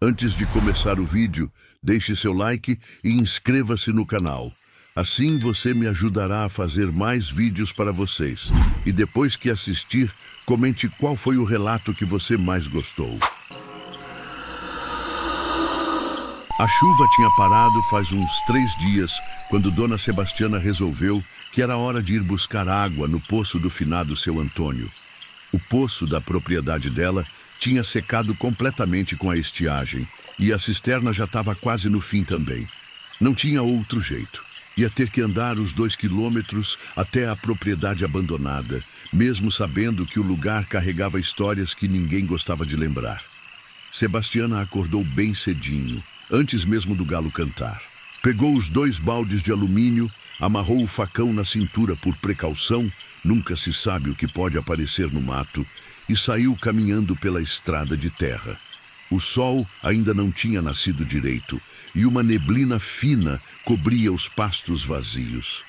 Antes de começar o vídeo, deixe seu like e inscreva-se no canal. Assim você me ajudará a fazer mais vídeos para vocês. E depois que assistir, comente qual foi o relato que você mais gostou. A chuva tinha parado faz uns 3 dias, quando Dona Sebastiana resolveu que era hora de ir buscar água no poço do finado seu Antônio. O poço da propriedade dela tinha secado completamente com a estiagem, e a cisterna já estava quase no fim também. Não tinha outro jeito. Ia ter que andar os 2 quilômetros até a propriedade abandonada, mesmo sabendo que o lugar carregava histórias que ninguém gostava de lembrar. Sebastiana acordou bem cedinho, antes mesmo do galo cantar. Pegou os 2 baldes de alumínio, amarrou o facão na cintura por precaução, nunca se sabe o que pode aparecer no mato, e saiu caminhando pela estrada de terra. O sol ainda não tinha nascido direito, e uma neblina fina cobria os pastos vazios.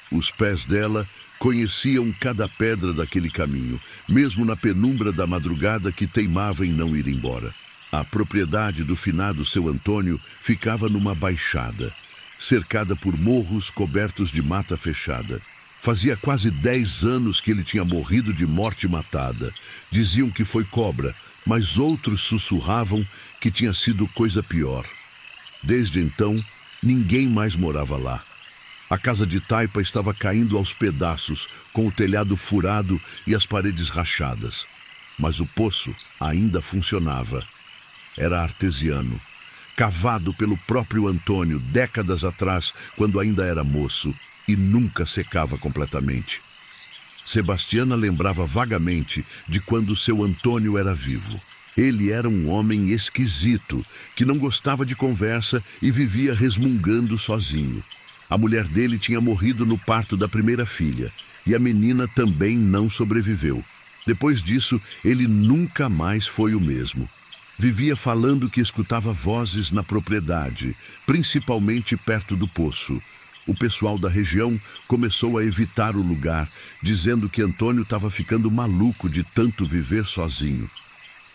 Os pés dela conheciam cada pedra daquele caminho, mesmo na penumbra da madrugada que teimava em não ir embora. A propriedade do finado seu Antônio ficava numa baixada, cercada por morros cobertos de mata fechada. Fazia quase 10 anos que ele tinha morrido de morte matada. Diziam que foi cobra, mas outros sussurravam que tinha sido coisa pior. Desde então, ninguém mais morava lá. A casa de taipa estava caindo aos pedaços, com o telhado furado e as paredes rachadas. Mas o poço ainda funcionava. Era artesiano, cavado pelo próprio Antônio décadas atrás, quando ainda era moço, e nunca secava completamente. Sebastiana lembrava vagamente de quando seu Antônio era vivo. Ele era um homem esquisito, que não gostava de conversa e vivia resmungando sozinho. A mulher dele tinha morrido no parto da primeira filha, e a menina também não sobreviveu. Depois disso, ele nunca mais foi o mesmo. Vivia falando que escutava vozes na propriedade, principalmente perto do poço. O pessoal da região começou a evitar o lugar, dizendo que Antônio estava ficando maluco de tanto viver sozinho.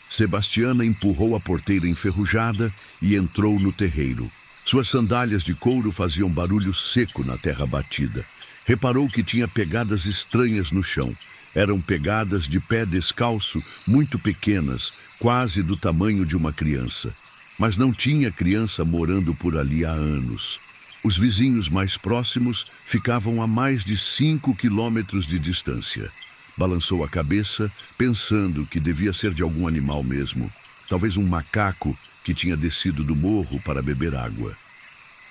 Sebastiana empurrou a porteira enferrujada e entrou no terreiro. Suas sandálias de couro faziam barulho seco na terra batida. Reparou que tinha pegadas estranhas no chão. Eram pegadas de pé descalço, muito pequenas, quase do tamanho de uma criança. Mas não tinha criança morando por ali há anos. Os vizinhos mais próximos ficavam a mais de 5 quilômetros de distância. Balançou a cabeça, pensando que devia ser de algum animal mesmo. Talvez um macaco que tinha descido do morro para beber água.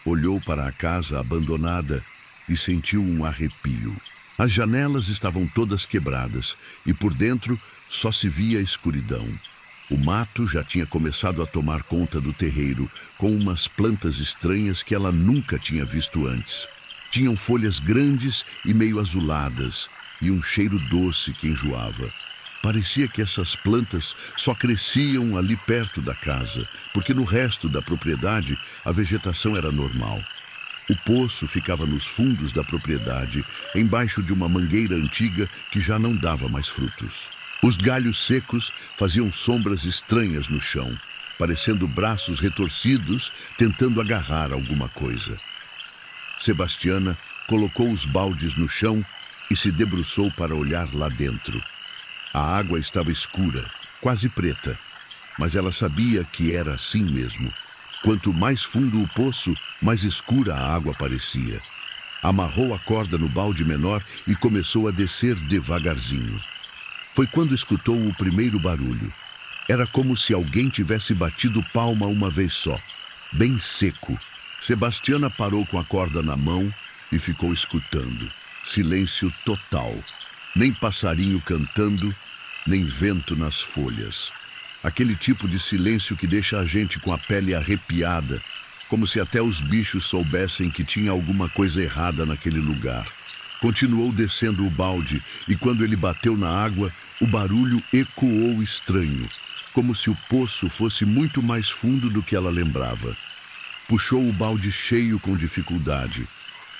Olhou para a casa abandonada e sentiu um arrepio. As janelas estavam todas quebradas e por dentro só se via escuridão. O mato já tinha começado a tomar conta do terreiro, com umas plantas estranhas que ela nunca tinha visto antes. Tinham folhas grandes e meio azuladas, e um cheiro doce que enjoava. Parecia que essas plantas só cresciam ali perto da casa, porque no resto da propriedade a vegetação era normal. O poço ficava nos fundos da propriedade, embaixo de uma mangueira antiga que já não dava mais frutos. Os galhos secos faziam sombras estranhas no chão, parecendo braços retorcidos tentando agarrar alguma coisa. Sebastiana colocou os baldes no chão e se debruçou para olhar lá dentro. A água estava escura, quase preta, mas ela sabia que era assim mesmo. Quanto mais fundo o poço, mais escura a água parecia. Amarrou a corda no balde menor e começou a descer devagarzinho. Foi quando escutou o primeiro barulho. Era como se alguém tivesse batido palma uma vez só, bem seco. Sebastiana parou com a corda na mão e ficou escutando. Silêncio total. Nem passarinho cantando, nem vento nas folhas. Aquele tipo de silêncio que deixa a gente com a pele arrepiada, como se até os bichos soubessem que tinha alguma coisa errada naquele lugar. Continuou descendo o balde e quando ele bateu na água, o barulho ecoou estranho, como se o poço fosse muito mais fundo do que ela lembrava. Puxou o balde cheio com dificuldade.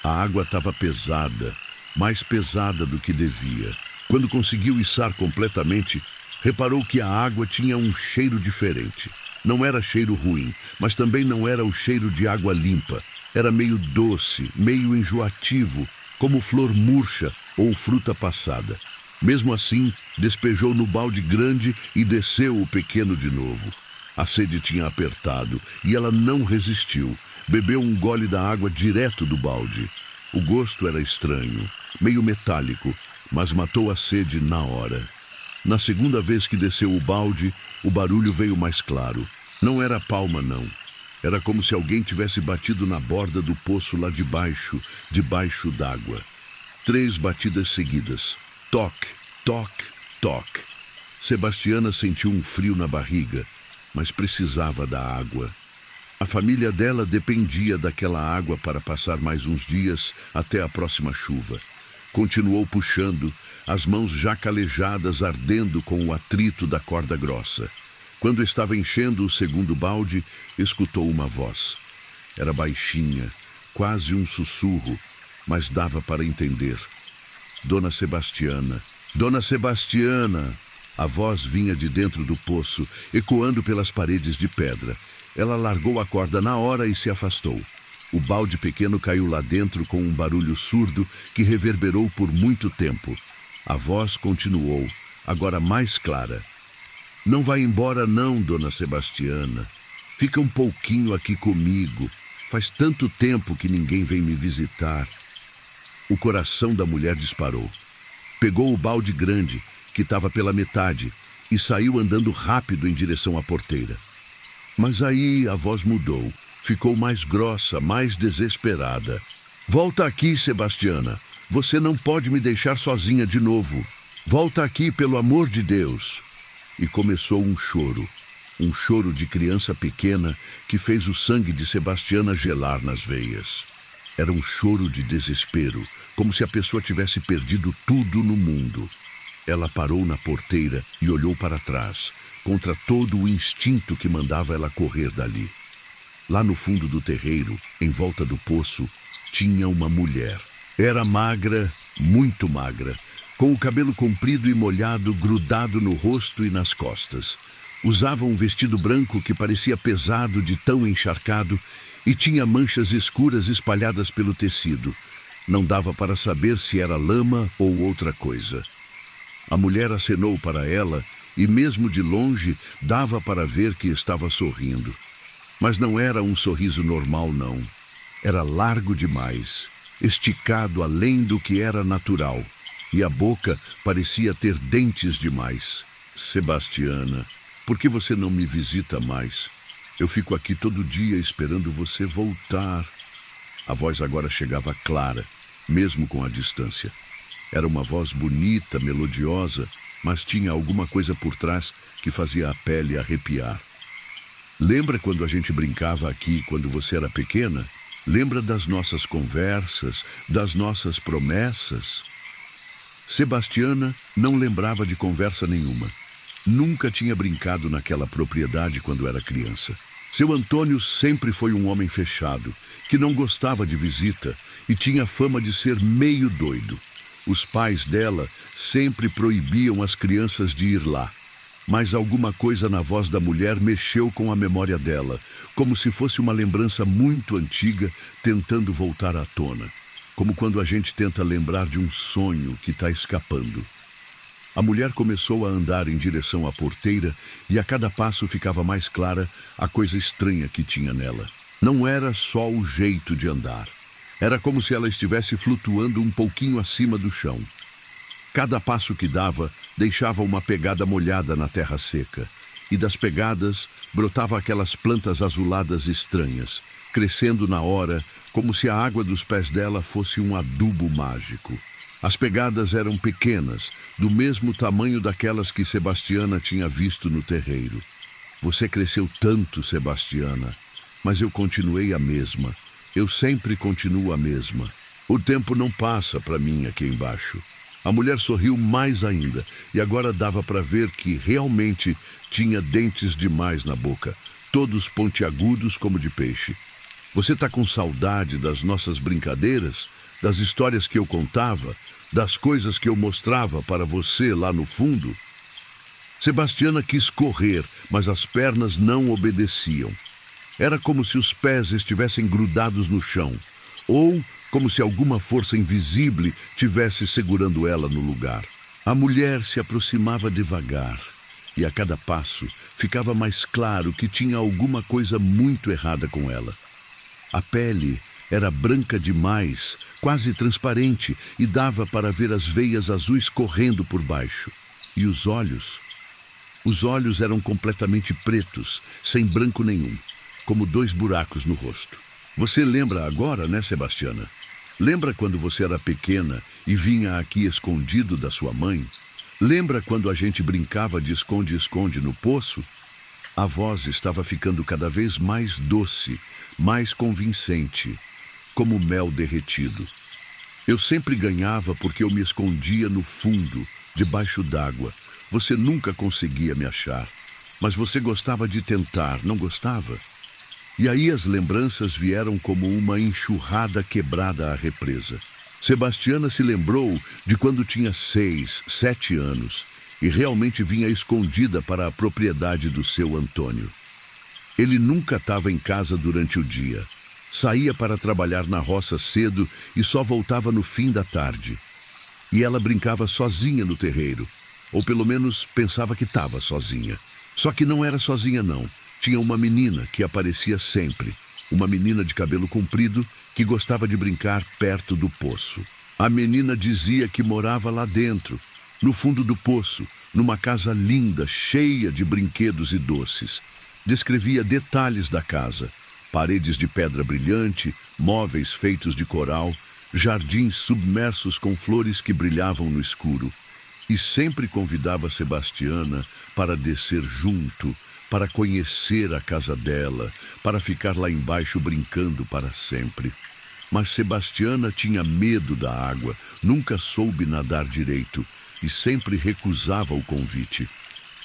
A água estava pesada, mais pesada do que devia. Quando conseguiu içar completamente, Reparou que a água tinha um cheiro diferente. Não era cheiro ruim, mas também não era o cheiro de água limpa. Era meio doce, meio enjoativo, como flor murcha ou fruta passada. Mesmo assim, despejou no balde grande e desceu o pequeno de novo. A sede tinha apertado e ela não resistiu. Bebeu um gole da água direto do balde. O gosto era estranho, meio metálico, mas matou a sede na hora. Na segunda vez que desceu o balde, o barulho veio mais claro. Não era palma, não. Era como se alguém tivesse batido na borda do poço lá debaixo d'água. 3 batidas seguidas. Toque, toque, toque. Sebastiana sentiu um frio na barriga, mas precisava da água. A família dela dependia daquela água para passar mais uns dias até a próxima chuva. Continuou puxando, as mãos já calejadas ardendo com o atrito da corda grossa. Quando estava enchendo o segundo balde, escutou uma voz. Era baixinha, quase um sussurro, mas dava para entender. Dona Sebastiana, Dona Sebastiana! A voz vinha de dentro do poço, ecoando pelas paredes de pedra. Ela largou a corda na hora e se afastou. O balde pequeno caiu lá dentro com um barulho surdo que reverberou por muito tempo. A voz continuou, agora mais clara. Não vai embora não, Dona Sebastiana. Fica um pouquinho aqui comigo. Faz tanto tempo que ninguém vem me visitar. O coração da mulher disparou. Pegou o balde grande, que estava pela metade, e saiu andando rápido em direção à porteira. Mas aí a voz mudou. Ficou mais grossa, mais desesperada. Volta aqui, Sebastiana. Você não pode me deixar sozinha de novo. Volta aqui, pelo amor de Deus. E começou um choro de criança pequena que fez o sangue de Sebastiana gelar nas veias. Era um choro de desespero, como se a pessoa tivesse perdido tudo no mundo. Ela parou na porteira e olhou para trás, contra todo o instinto que mandava ela correr dali. Lá no fundo do terreiro, em volta do poço, tinha uma mulher. Era magra, muito magra, com o cabelo comprido e molhado grudado no rosto e nas costas. Usava um vestido branco que parecia pesado de tão encharcado e tinha manchas escuras espalhadas pelo tecido. Não dava para saber se era lama ou outra coisa. A mulher acenou para ela e, mesmo de longe, dava para ver que estava sorrindo. Mas não era um sorriso normal, não. Era largo demais, esticado além do que era natural, e a boca parecia ter dentes demais. Sebastiana, por que você não me visita mais? Eu fico aqui todo dia esperando você voltar. A voz agora chegava clara, mesmo com a distância. Era uma voz bonita, melodiosa, mas tinha alguma coisa por trás que fazia a pele arrepiar. Lembra quando a gente brincava aqui quando você era pequena? Lembra das nossas conversas, das nossas promessas? Sebastiana não lembrava de conversa nenhuma. Nunca tinha brincado naquela propriedade quando era criança. Seu Antônio sempre foi um homem fechado, que não gostava de visita e tinha fama de ser meio doido. Os pais dela sempre proibiam as crianças de ir lá. Mas alguma coisa na voz da mulher mexeu com a memória dela, como se fosse uma lembrança muito antiga tentando voltar à tona. Como quando a gente tenta lembrar de um sonho que está escapando. A mulher começou a andar em direção à porteira e a cada passo ficava mais clara a coisa estranha que tinha nela. Não era só o jeito de andar. Era como se ela estivesse flutuando um pouquinho acima do chão. Cada passo que dava deixava uma pegada molhada na terra seca, e das pegadas brotava aquelas plantas azuladas estranhas, crescendo na hora como se a água dos pés dela fosse um adubo mágico. As pegadas eram pequenas, do mesmo tamanho daquelas que Sebastiana tinha visto no terreiro. Você cresceu tanto, Sebastiana, mas eu continuei a mesma. Eu sempre continuo a mesma. O tempo não passa para mim aqui embaixo. A mulher sorriu mais ainda, e agora dava para ver que realmente tinha dentes demais na boca, todos pontiagudos como de peixe. Você está com saudade das nossas brincadeiras, das histórias que eu contava, das coisas que eu mostrava para você lá no fundo? Sebastiana quis correr, mas as pernas não obedeciam. Era como se os pés estivessem grudados no chão, ou como se alguma força invisível tivesse segurando ela no lugar. A mulher se aproximava devagar, e a cada passo ficava mais claro que tinha alguma coisa muito errada com ela. A pele era branca demais, quase transparente, e dava para ver as veias azuis correndo por baixo. E os olhos? Os olhos eram completamente pretos, sem branco nenhum, como 2 buracos no rosto. Você lembra agora, né, Sebastiana? Lembra quando você era pequena e vinha aqui escondido da sua mãe? Lembra quando a gente brincava de esconde-esconde no poço? A voz estava ficando cada vez mais doce, mais convincente, como mel derretido. Eu sempre ganhava porque eu me escondia no fundo, debaixo d'água. Você nunca conseguia me achar, mas você gostava de tentar, não gostava? E aí as lembranças vieram como uma enxurrada quebrada à represa. Sebastiana se lembrou de quando tinha 6, 7 anos e realmente vinha escondida para a propriedade do seu Antônio. Ele nunca estava em casa durante o dia. Saía para trabalhar na roça cedo e só voltava no fim da tarde. E ela brincava sozinha no terreiro, ou pelo menos pensava que estava sozinha. Só que não era sozinha não. Tinha uma menina que aparecia sempre, uma menina de cabelo comprido que gostava de brincar perto do poço. A menina dizia que morava lá dentro, no fundo do poço, numa casa linda, cheia de brinquedos e doces. Descrevia detalhes da casa: paredes de pedra brilhante, móveis feitos de coral, jardins submersos com flores que brilhavam no escuro. E sempre convidava Sebastiana para descer junto, para conhecer a casa dela, para ficar lá embaixo brincando para sempre. Mas Sebastiana tinha medo da água, nunca soube nadar direito e sempre recusava o convite.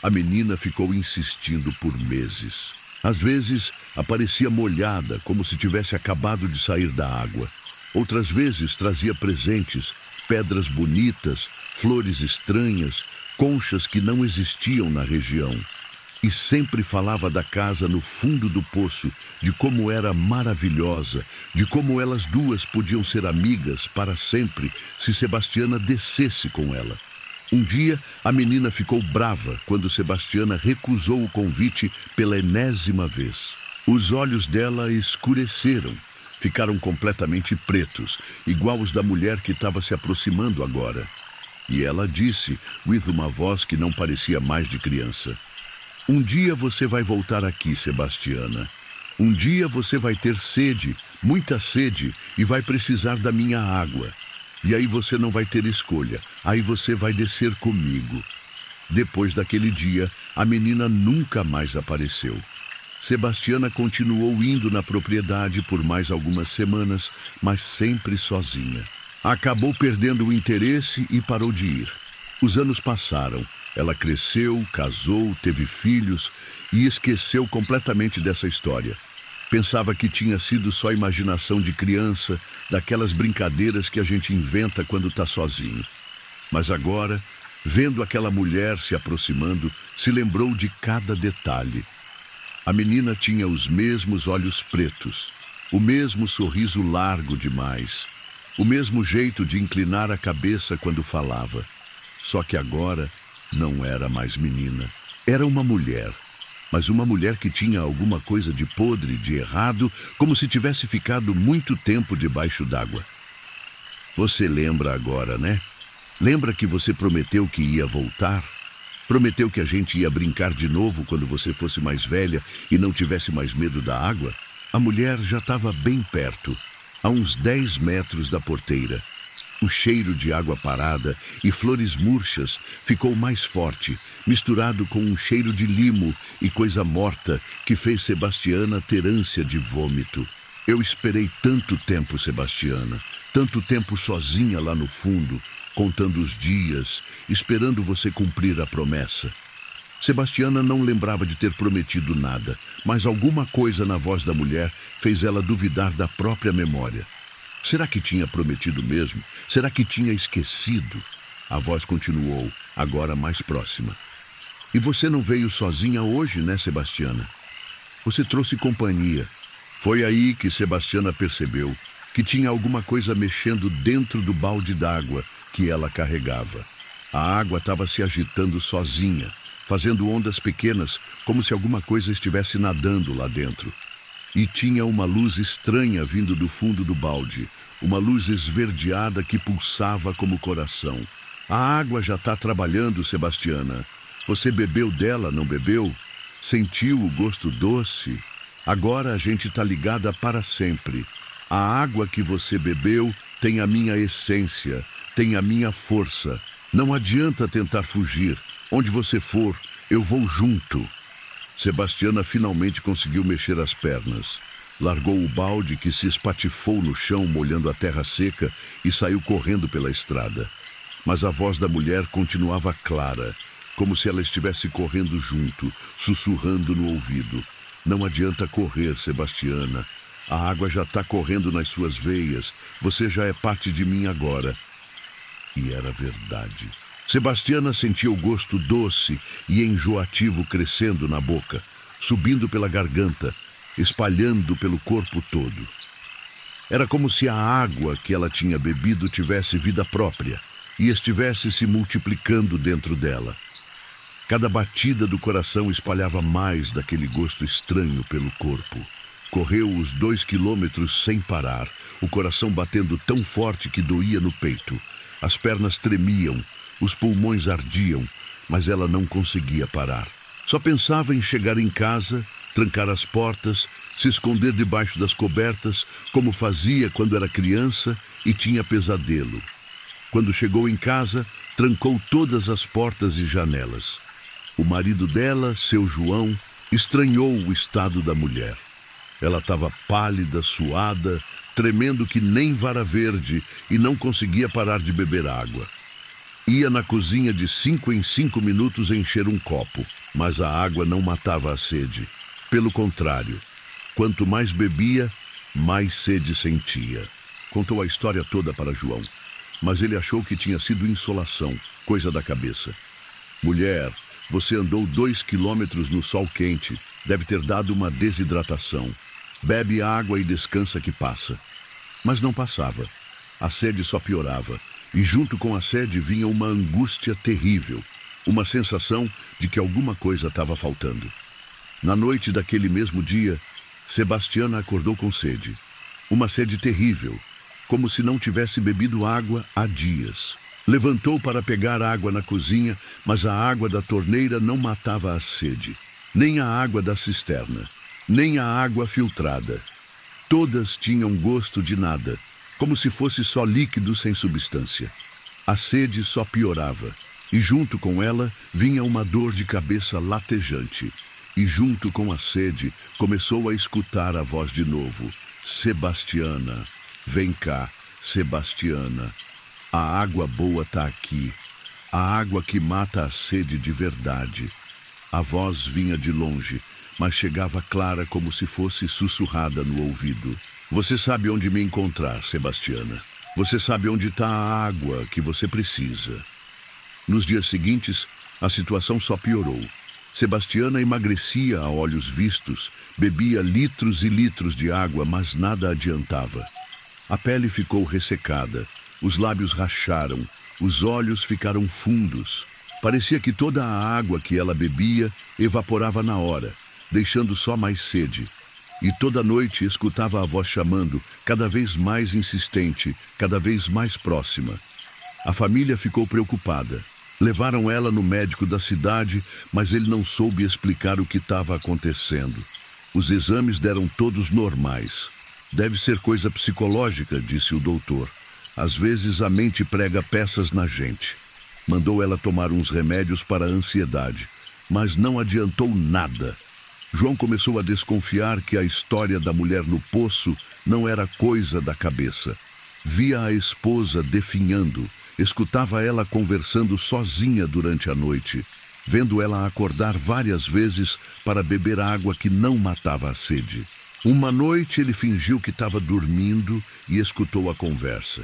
A menina ficou insistindo por meses. Às vezes, aparecia molhada, como se tivesse acabado de sair da água. Outras vezes, trazia presentes, pedras bonitas, flores estranhas, conchas que não existiam na região. E sempre falava da casa no fundo do poço, de como era maravilhosa, de como elas duas podiam ser amigas para sempre se Sebastiana descesse com ela. Um dia, a menina ficou brava quando Sebastiana recusou o convite pela enésima vez. Os olhos dela escureceram, ficaram completamente pretos, igual os da mulher que estava se aproximando agora. E ela disse, com uma voz que não parecia mais de criança: "Um dia você vai voltar aqui, Sebastiana. Um dia você vai ter sede, muita sede, e vai precisar da minha água. E aí você não vai ter escolha, aí você vai descer comigo." Depois daquele dia, a menina nunca mais apareceu. Sebastiana continuou indo na propriedade por mais algumas semanas, mas sempre sozinha. Acabou perdendo o interesse e parou de ir. Os anos passaram. Ela cresceu, casou, teve filhos e esqueceu completamente dessa história. Pensava que tinha sido só imaginação de criança, daquelas brincadeiras que a gente inventa quando está sozinho. Mas agora, vendo aquela mulher se aproximando, se lembrou de cada detalhe. A menina tinha os mesmos olhos pretos, o mesmo sorriso largo demais, o mesmo jeito de inclinar a cabeça quando falava. Só que agora não era mais menina. Era uma mulher, mas uma mulher que tinha alguma coisa de podre, de errado, como se tivesse ficado muito tempo debaixo d'água. Você lembra agora, né? Lembra que você prometeu que ia voltar? Prometeu que a gente ia brincar de novo quando você fosse mais velha e não tivesse mais medo da água? A mulher já estava bem perto, a uns 10 metros da porteira. O cheiro de água parada e flores murchas ficou mais forte, misturado com um cheiro de limo e coisa morta que fez Sebastiana ter ânsia de vômito. Eu esperei tanto tempo, Sebastiana, tanto tempo sozinha lá no fundo, contando os dias, esperando você cumprir a promessa. Sebastiana não lembrava de ter prometido nada, mas alguma coisa na voz da mulher fez ela duvidar da própria memória. Será que tinha prometido mesmo? Será que tinha esquecido? A voz continuou, agora mais próxima. E você não veio sozinha hoje, né, Sebastiana? Você trouxe companhia. Foi aí que Sebastiana percebeu que tinha alguma coisa mexendo dentro do balde d'água que ela carregava. A água estava se agitando sozinha, fazendo ondas pequenas, como se alguma coisa estivesse nadando lá dentro. E tinha uma luz estranha vindo do fundo do balde, uma luz esverdeada que pulsava como coração. A água já está trabalhando, Sebastiana. Você bebeu dela, não bebeu? Sentiu o gosto doce? Agora a gente está ligada para sempre. A água que você bebeu tem a minha essência, tem a minha força. Não adianta tentar fugir. Onde você for, eu vou junto. Sebastiana finalmente conseguiu mexer as pernas. Largou o balde que se espatifou no chão, molhando a terra seca, e saiu correndo pela estrada. Mas a voz da mulher continuava clara, como se ela estivesse correndo junto, sussurrando no ouvido. Não adianta correr, Sebastiana. A água já está correndo nas suas veias. Você já é parte de mim agora. E era verdade. Sebastiana sentia o gosto doce e enjoativo crescendo na boca, subindo pela garganta, espalhando pelo corpo todo. Era como se a água que ela tinha bebido tivesse vida própria e estivesse se multiplicando dentro dela. Cada batida do coração espalhava mais daquele gosto estranho pelo corpo. Correu os 2 quilômetros sem parar, o coração batendo tão forte que doía no peito. As pernas tremiam, os pulmões ardiam, mas ela não conseguia parar. Só pensava em chegar em casa, trancar as portas, se esconder debaixo das cobertas, como fazia quando era criança e tinha pesadelo. Quando chegou em casa, trancou todas as portas e janelas. O marido dela, seu João, estranhou o estado da mulher. Ela estava pálida, suada, tremendo que nem vara verde e não conseguia parar de beber água. Ia na cozinha de 5 em 5 minutos encher um copo, mas a água não matava a sede. Pelo contrário, quanto mais bebia, mais sede sentia. Contou a história toda para João, mas ele achou que tinha sido insolação, coisa da cabeça. Mulher, você andou 2 quilômetros no sol quente, deve ter dado uma desidratação. Bebe água e descansa que passa. Mas não passava. A sede só piorava. E junto com a sede vinha uma angústia terrível, uma sensação de que alguma coisa estava faltando. Na noite daquele mesmo dia, Sebastiana acordou com sede. Uma sede terrível, como se não tivesse bebido água há dias. Levantou para pegar água na cozinha, mas a água da torneira não matava a sede. Nem a água da cisterna, nem a água filtrada. Todas tinham gosto de nada, como se fosse só líquido sem substância. A sede só piorava, e junto com ela vinha uma dor de cabeça latejante. E junto com a sede começou a escutar a voz de novo. Sebastiana, vem cá, Sebastiana. A água boa está aqui. A água que mata a sede de verdade. A voz vinha de longe, mas chegava clara como se fosse sussurrada no ouvido. Você sabe onde me encontrar, Sebastiana. Você sabe onde está a água que você precisa. Nos dias seguintes, a situação só piorou. Sebastiana emagrecia a olhos vistos, bebia litros e litros de água, mas nada adiantava. A pele ficou ressecada, os lábios racharam, os olhos ficaram fundos. Parecia que toda a água que ela bebia evaporava na hora, deixando só mais sede. E toda noite escutava a voz chamando, cada vez mais insistente, cada vez mais próxima. A família ficou preocupada. Levaram ela no médico da cidade, mas ele não soube explicar o que estava acontecendo. Os exames deram todos normais. Deve ser coisa psicológica, disse o doutor. Às vezes a mente prega peças na gente. Mandou ela tomar uns remédios para a ansiedade, mas não adiantou nada. João começou a desconfiar que a história da mulher no poço não era coisa da cabeça. Via a esposa definhando, escutava ela conversando sozinha durante a noite, vendo ela acordar várias vezes para beber água que não matava a sede. Uma noite ele fingiu que estava dormindo e escutou a conversa.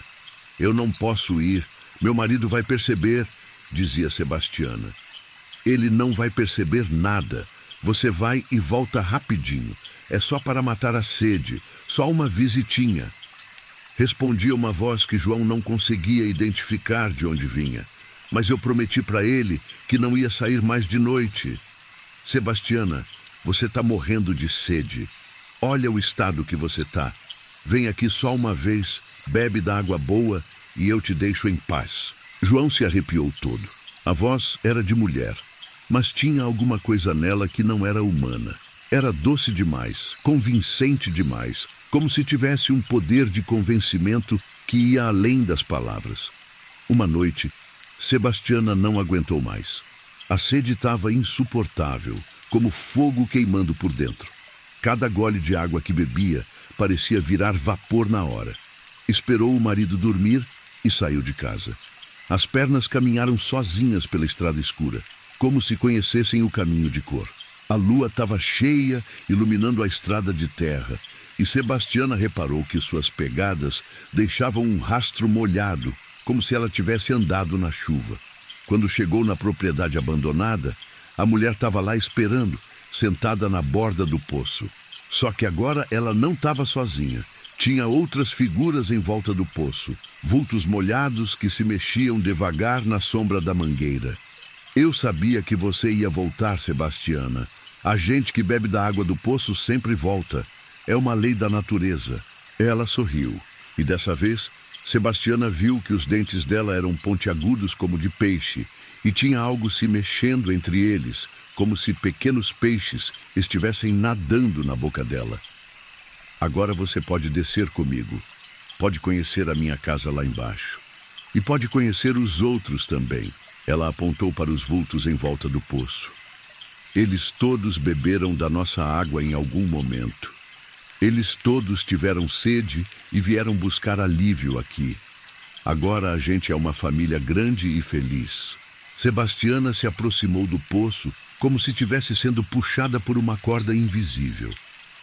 Eu não posso ir, meu marido vai perceber, dizia Sebastiana. Ele não vai perceber nada. Você vai e volta rapidinho. É só para matar a sede, só uma visitinha. Respondia uma voz que João não conseguia identificar de onde vinha. Mas eu prometi para ele que não ia sair mais de noite. Sebastiana, você está morrendo de sede. Olha o estado que você está. Vem aqui só uma vez, bebe da água boa e eu te deixo em paz. João se arrepiou todo. A voz era de mulher, mas tinha alguma coisa nela que não era humana. Era doce demais, convincente demais, como se tivesse um poder de convencimento que ia além das palavras. Uma noite, Sebastiana não aguentou mais. A sede estava insuportável, como fogo queimando por dentro. Cada gole de água que bebia parecia virar vapor na hora. Esperou o marido dormir e saiu de casa. As pernas caminharam sozinhas pela estrada escura, como se conhecessem o caminho de cor. A lua estava cheia, iluminando a estrada de terra, e Sebastiana reparou que suas pegadas deixavam um rastro molhado, como se ela tivesse andado na chuva. Quando chegou na propriedade abandonada, a mulher estava lá esperando, sentada na borda do poço. Só que agora ela não estava sozinha. Tinha outras figuras em volta do poço, vultos molhados que se mexiam devagar na sombra da mangueira. Eu sabia que você ia voltar, Sebastiana. A gente que bebe da água do poço sempre volta. É uma lei da natureza. Ela sorriu, e dessa vez, Sebastiana viu que os dentes dela eram pontiagudos como de peixe, e tinha algo se mexendo entre eles, como se pequenos peixes estivessem nadando na boca dela. Agora você pode descer comigo. Pode conhecer a minha casa lá embaixo. E pode conhecer os outros também. Ela apontou para os vultos em volta do poço. Eles todos beberam da nossa água em algum momento. Eles todos tiveram sede e vieram buscar alívio aqui. Agora a gente é uma família grande e feliz. Sebastiana se aproximou do poço como se estivesse sendo puxada por uma corda invisível.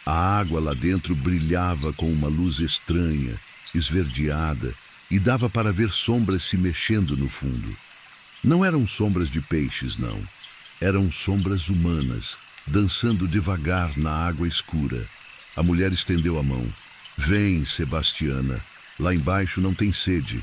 A água lá dentro brilhava com uma luz estranha, esverdeada, e dava para ver sombras se mexendo no fundo. Não eram sombras de peixes, não. Eram sombras humanas, dançando devagar na água escura. A mulher estendeu a mão. Vem, Sebastiana. Lá embaixo não tem sede.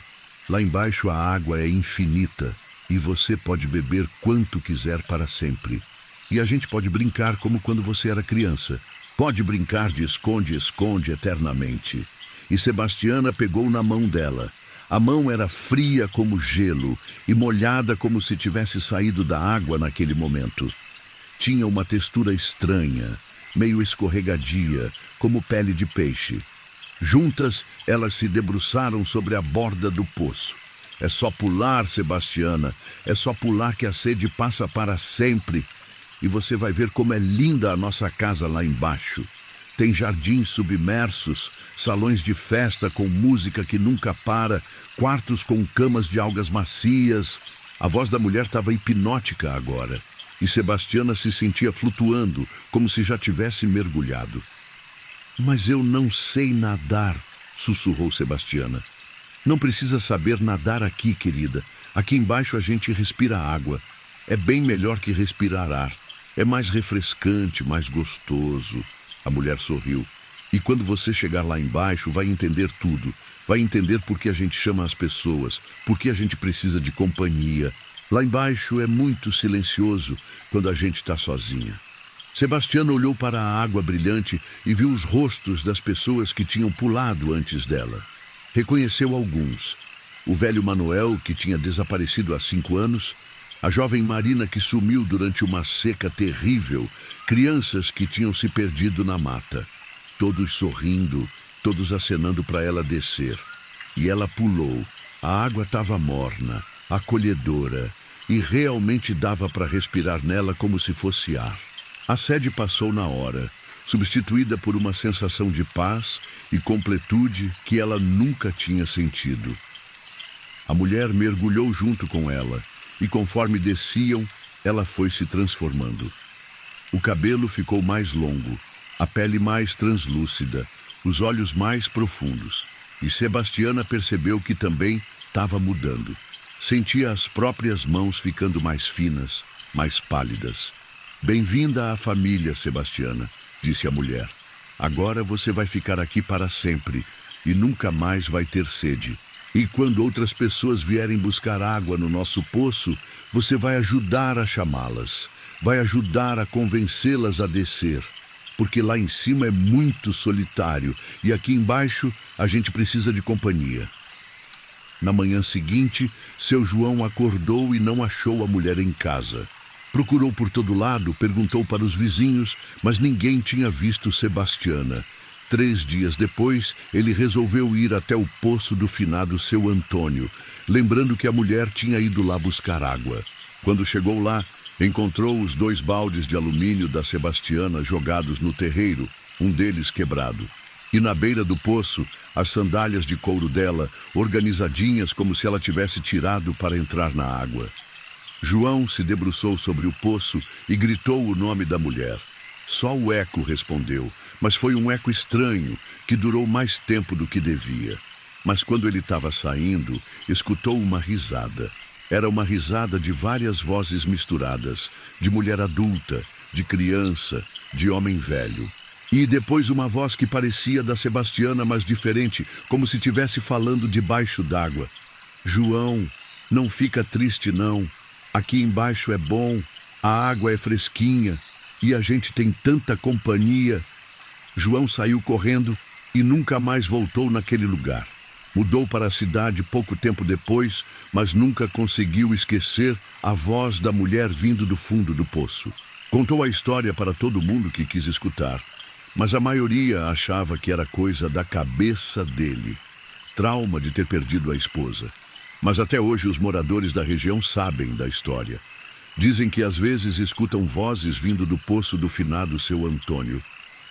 Lá embaixo a água é infinita e você pode beber quanto quiser para sempre. E a gente pode brincar como quando você era criança. Pode brincar de esconde-esconde eternamente. E Sebastiana pegou na mão dela. A mão era fria como gelo e molhada como se tivesse saído da água naquele momento. Tinha uma textura estranha, meio escorregadia, como pele de peixe. Juntas, elas se debruçaram sobre a borda do poço. É só pular, Sebastiana, é só pular que a sede passa para sempre. E você vai ver como é linda a nossa casa lá embaixo. Tem jardins submersos, salões de festa com música que nunca para, quartos com camas de algas macias. A voz da mulher estava hipnótica agora, e Sebastiana se sentia flutuando, como se já tivesse mergulhado. Mas eu não sei nadar, sussurrou Sebastiana. Não precisa saber nadar aqui, querida. Aqui embaixo a gente respira água. É bem melhor que respirar ar. É mais refrescante, mais gostoso. A mulher sorriu. E quando você chegar lá embaixo, vai entender tudo. Vai entender por que a gente chama as pessoas, por que a gente precisa de companhia. Lá embaixo é muito silencioso quando a gente está sozinha. Sebastiana olhou para a água brilhante e viu os rostos das pessoas que tinham pulado antes dela. Reconheceu alguns. O velho Manuel, que tinha desaparecido há 5 anos, a jovem Marina que sumiu durante uma seca terrível, crianças que tinham se perdido na mata. Todos sorrindo, todos acenando para ela descer. E ela pulou. A água estava morna, acolhedora, e realmente dava para respirar nela como se fosse ar. A sede passou na hora, substituída por uma sensação de paz e completude que ela nunca tinha sentido. A mulher mergulhou junto com ela, e conforme desciam, ela foi se transformando. O cabelo ficou mais longo, a pele mais translúcida, os olhos mais profundos, e Sebastiana percebeu que também estava mudando. Sentia as próprias mãos ficando mais finas, mais pálidas. Bem-vinda à família, Sebastiana, disse a mulher. Agora você vai ficar aqui para sempre e nunca mais vai ter sede. E quando outras pessoas vierem buscar água no nosso poço, você vai ajudar a chamá-las, vai ajudar a convencê-las a descer, porque lá em cima é muito solitário e aqui embaixo a gente precisa de companhia. Na manhã seguinte, seu João acordou e não achou a mulher em casa. Procurou por todo lado, perguntou para os vizinhos, mas ninguém tinha visto Sebastiana. 3 dias depois, ele resolveu ir até o poço do finado seu Antônio, lembrando que a mulher tinha ido lá buscar água. Quando chegou lá, encontrou os 2 baldes de alumínio da Sebastiana jogados no terreiro, um deles quebrado. E na beira do poço, as sandálias de couro dela, organizadinhas como se ela tivesse tirado para entrar na água. João se debruçou sobre o poço e gritou o nome da mulher. Só o eco respondeu, mas foi um eco estranho, que durou mais tempo do que devia. Mas quando ele estava saindo, escutou uma risada. Era uma risada de várias vozes misturadas, de mulher adulta, de criança, de homem velho. E depois uma voz que parecia da Sebastiana, mas diferente, como se estivesse falando debaixo d'água. João, não fica triste não. Aqui embaixo é bom, a água é fresquinha e a gente tem tanta companhia. João saiu correndo e nunca mais voltou naquele lugar. Mudou para a cidade pouco tempo depois, mas nunca conseguiu esquecer a voz da mulher vindo do fundo do poço. Contou a história para todo mundo que quis escutar, mas a maioria achava que era coisa da cabeça dele. Trauma de ter perdido a esposa. Mas até hoje os moradores da região sabem da história. Dizem que às vezes escutam vozes vindo do poço do finado seu Antônio,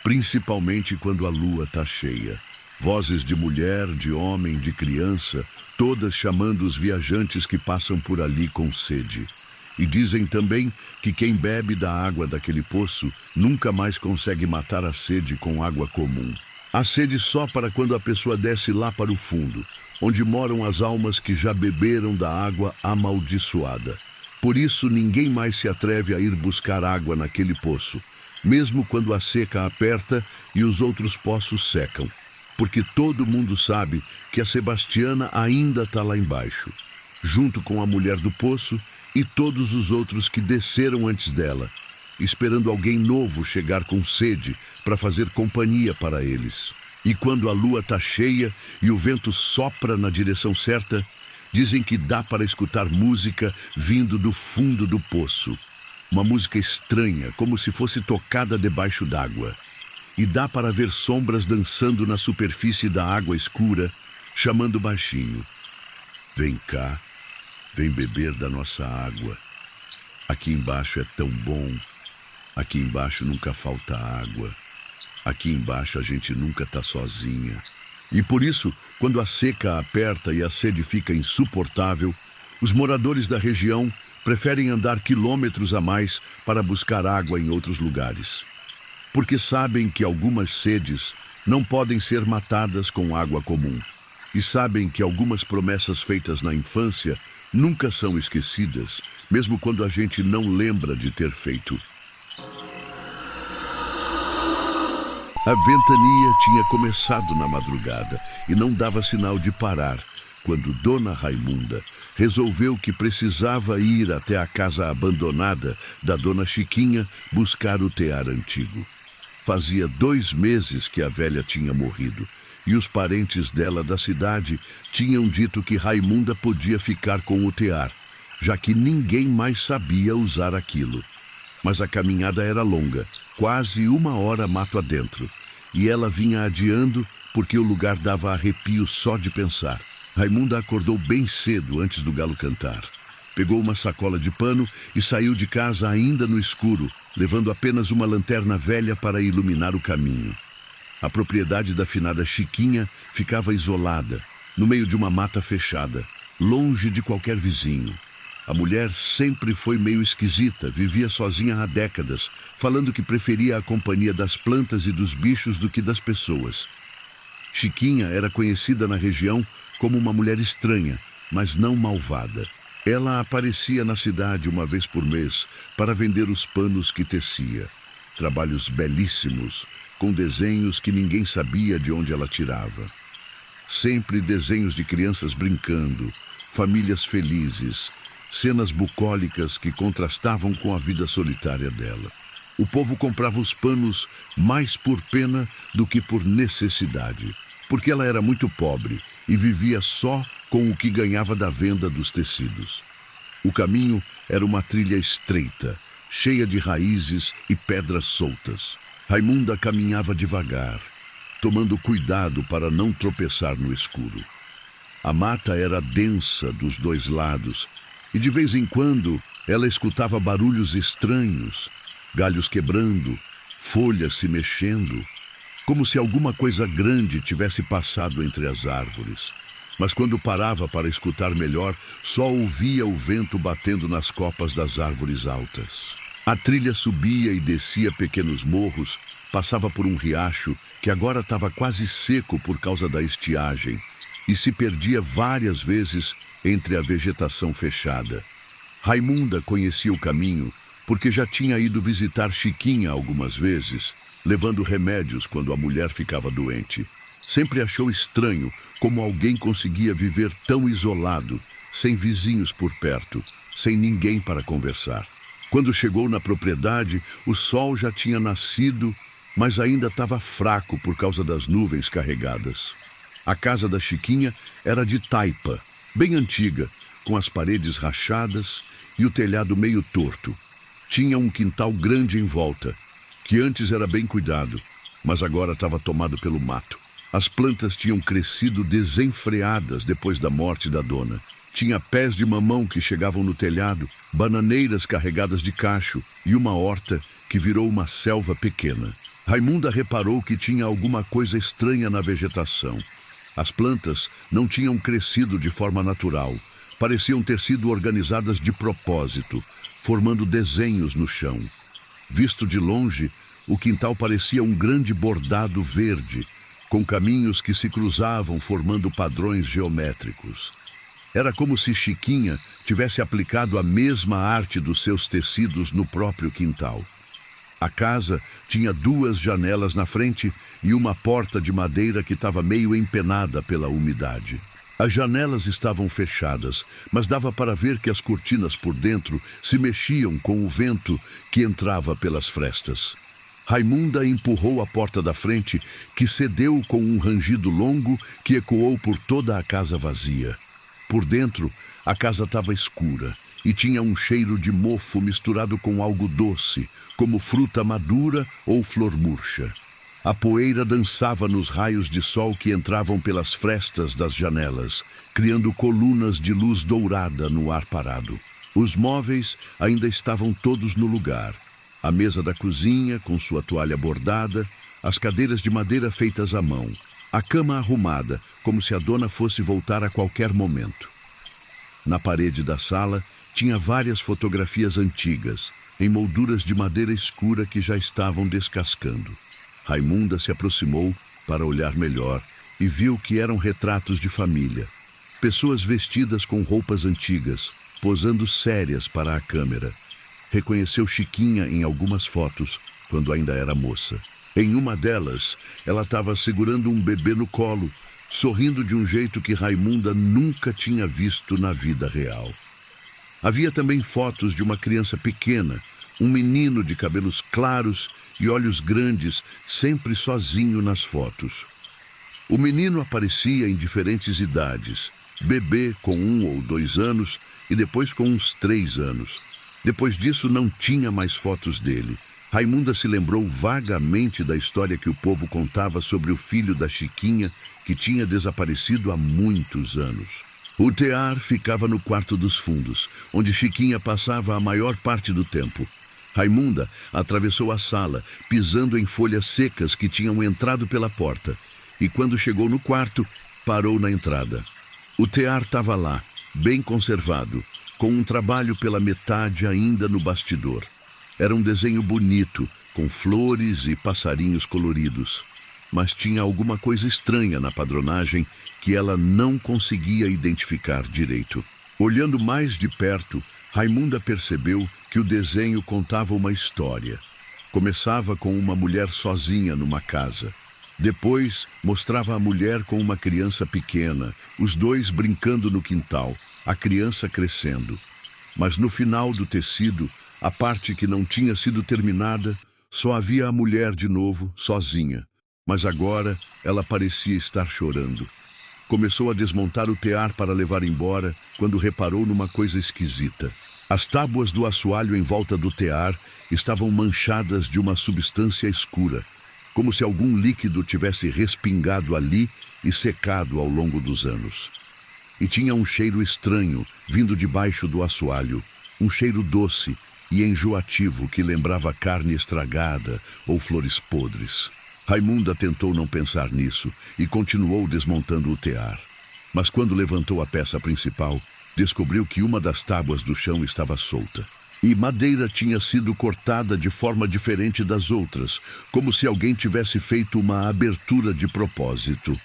principalmente quando a lua está cheia. Vozes de mulher, de homem, de criança, todas chamando os viajantes que passam por ali com sede. E dizem também que quem bebe da água daquele poço nunca mais consegue matar a sede com água comum. A sede só para quando a pessoa desce lá para o fundo, onde moram as almas que já beberam da água amaldiçoada. Por isso ninguém mais se atreve a ir buscar água naquele poço, mesmo quando a seca aperta e os outros poços secam, porque todo mundo sabe que a Sebastiana ainda está lá embaixo, junto com a mulher do poço e todos os outros que desceram antes dela, esperando alguém novo chegar com sede para fazer companhia para eles. E quando a lua está cheia e o vento sopra na direção certa, dizem que dá para escutar música vindo do fundo do poço. Uma música estranha, como se fosse tocada debaixo d'água. E dá para ver sombras dançando na superfície da água escura, chamando baixinho. Vem cá, vem beber da nossa água. Aqui embaixo é tão bom. Aqui embaixo nunca falta água. Aqui embaixo a gente nunca está sozinha. E por isso, quando a seca aperta e a sede fica insuportável, os moradores da região preferem andar quilômetros a mais para buscar água em outros lugares. Porque sabem que algumas sedes não podem ser matadas com água comum. E sabem que algumas promessas feitas na infância nunca são esquecidas, mesmo quando a gente não lembra de ter feito. A ventania tinha começado na madrugada e não dava sinal de parar, quando Dona Raimunda resolveu que precisava ir até a casa abandonada da Dona Chiquinha buscar o tear antigo. Fazia 2 meses que a velha tinha morrido e os parentes dela da cidade tinham dito que Raimunda podia ficar com o tear, já que ninguém mais sabia usar aquilo. Mas a caminhada era longa, quase 1 hora mato adentro, e ela vinha adiando porque o lugar dava arrepio só de pensar. Raimunda acordou bem cedo antes do galo cantar. Pegou uma sacola de pano e saiu de casa ainda no escuro, levando apenas uma lanterna velha para iluminar o caminho. A propriedade da finada Chiquinha ficava isolada, no meio de uma mata fechada, longe de qualquer vizinho. A mulher sempre foi meio esquisita, vivia sozinha há décadas, falando que preferia a companhia das plantas e dos bichos do que das pessoas. Chiquinha era conhecida na região como uma mulher estranha, mas não malvada. Ela aparecia na cidade uma vez por mês para vender os panos que tecia. Trabalhos belíssimos, com desenhos que ninguém sabia de onde ela tirava. Sempre desenhos de crianças brincando, famílias felizes, cenas bucólicas que contrastavam com a vida solitária dela. O povo comprava os panos mais por pena do que por necessidade, porque ela era muito pobre e vivia só com o que ganhava da venda dos tecidos. O caminho era uma trilha estreita, cheia de raízes e pedras soltas. Raimunda caminhava devagar, tomando cuidado para não tropeçar no escuro. A mata era densa dos dois lados e de vez em quando ela escutava barulhos estranhos, galhos quebrando, folhas se mexendo, como se alguma coisa grande tivesse passado entre as árvores. Mas quando parava para escutar melhor, só ouvia o vento batendo nas copas das árvores altas. A trilha subia e descia pequenos morros, passava por um riacho que agora estava quase seco por causa da estiagem e se perdia várias vezes entre a vegetação fechada. Raimunda conhecia o caminho porque já tinha ido visitar Chiquinha algumas vezes, levando remédios quando a mulher ficava doente. Sempre achou estranho como alguém conseguia viver tão isolado, sem vizinhos por perto, sem ninguém para conversar. Quando chegou na propriedade, o sol já tinha nascido, mas ainda estava fraco por causa das nuvens carregadas. A casa da Chiquinha era de taipa, bem antiga, com as paredes rachadas e o telhado meio torto. Tinha um quintal grande em volta, que antes era bem cuidado, mas agora estava tomado pelo mato. As plantas tinham crescido desenfreadas depois da morte da dona. Tinha pés de mamão que chegavam no telhado, bananeiras carregadas de cacho e uma horta que virou uma selva pequena. Raimunda reparou que tinha alguma coisa estranha na vegetação. As plantas não tinham crescido de forma natural. Pareciam ter sido organizadas de propósito, formando desenhos no chão. Visto de longe, o quintal parecia um grande bordado verde, com caminhos que se cruzavam formando padrões geométricos. Era como se Chiquinha tivesse aplicado a mesma arte dos seus tecidos no próprio quintal. A casa tinha 2 janelas na frente e uma porta de madeira que estava meio empenada pela umidade. As janelas estavam fechadas, mas dava para ver que as cortinas por dentro se mexiam com o vento que entrava pelas frestas. Raimunda empurrou a porta da frente, que cedeu com um rangido longo que ecoou por toda a casa vazia. Por dentro, a casa estava escura e tinha um cheiro de mofo misturado com algo doce, como fruta madura ou flor murcha. A poeira dançava nos raios de sol que entravam pelas frestas das janelas, criando colunas de luz dourada no ar parado. Os móveis ainda estavam todos no lugar. A mesa da cozinha, com sua toalha bordada, as cadeiras de madeira feitas à mão, a cama arrumada, como se a dona fosse voltar a qualquer momento. Na parede da sala, tinha várias fotografias antigas, em molduras de madeira escura que já estavam descascando. Raimunda se aproximou para olhar melhor e viu que eram retratos de família. Pessoas vestidas com roupas antigas, posando sérias para a câmera. Reconheceu Chiquinha em algumas fotos, quando ainda era moça. Em uma delas, ela estava segurando um bebê no colo, sorrindo de um jeito que Raimunda nunca tinha visto na vida real. Havia também fotos de uma criança pequena, um menino de cabelos claros e olhos grandes, sempre sozinho nas fotos. O menino aparecia em diferentes idades, bebê com 1 ou 2 anos e depois com uns 3 anos. Depois disso, não tinha mais fotos dele. Raimunda se lembrou vagamente da história que o povo contava sobre o filho da Chiquinha, que tinha desaparecido há muitos anos. O tear ficava no quarto dos fundos, onde Chiquinha passava a maior parte do tempo. Raimunda atravessou a sala, pisando em folhas secas que tinham entrado pela porta, e quando chegou no quarto, parou na entrada. O tear estava lá, bem conservado, com um trabalho pela metade ainda no bastidor. Era um desenho bonito, com flores e passarinhos coloridos. Mas tinha alguma coisa estranha na padronagem que ela não conseguia identificar direito. Olhando mais de perto, Raimunda percebeu que o desenho contava uma história. Começava com uma mulher sozinha numa casa. Depois, mostrava a mulher com uma criança pequena, os dois brincando no quintal, a criança crescendo. Mas no final do tecido, a parte que não tinha sido terminada, só havia a mulher de novo, sozinha. Mas agora ela parecia estar chorando. Começou a desmontar o tear para levar embora, quando reparou numa coisa esquisita. As tábuas do assoalho em volta do tear estavam manchadas de uma substância escura, como se algum líquido tivesse respingado ali e secado ao longo dos anos. E tinha um cheiro estranho vindo debaixo do assoalho, um cheiro doce e enjoativo que lembrava carne estragada ou flores podres. Raimunda tentou não pensar nisso e continuou desmontando o tear. Mas quando levantou a peça principal, descobriu que uma das tábuas do chão estava solta. E madeira tinha sido cortada de forma diferente das outras, como se alguém tivesse feito uma abertura de propósito.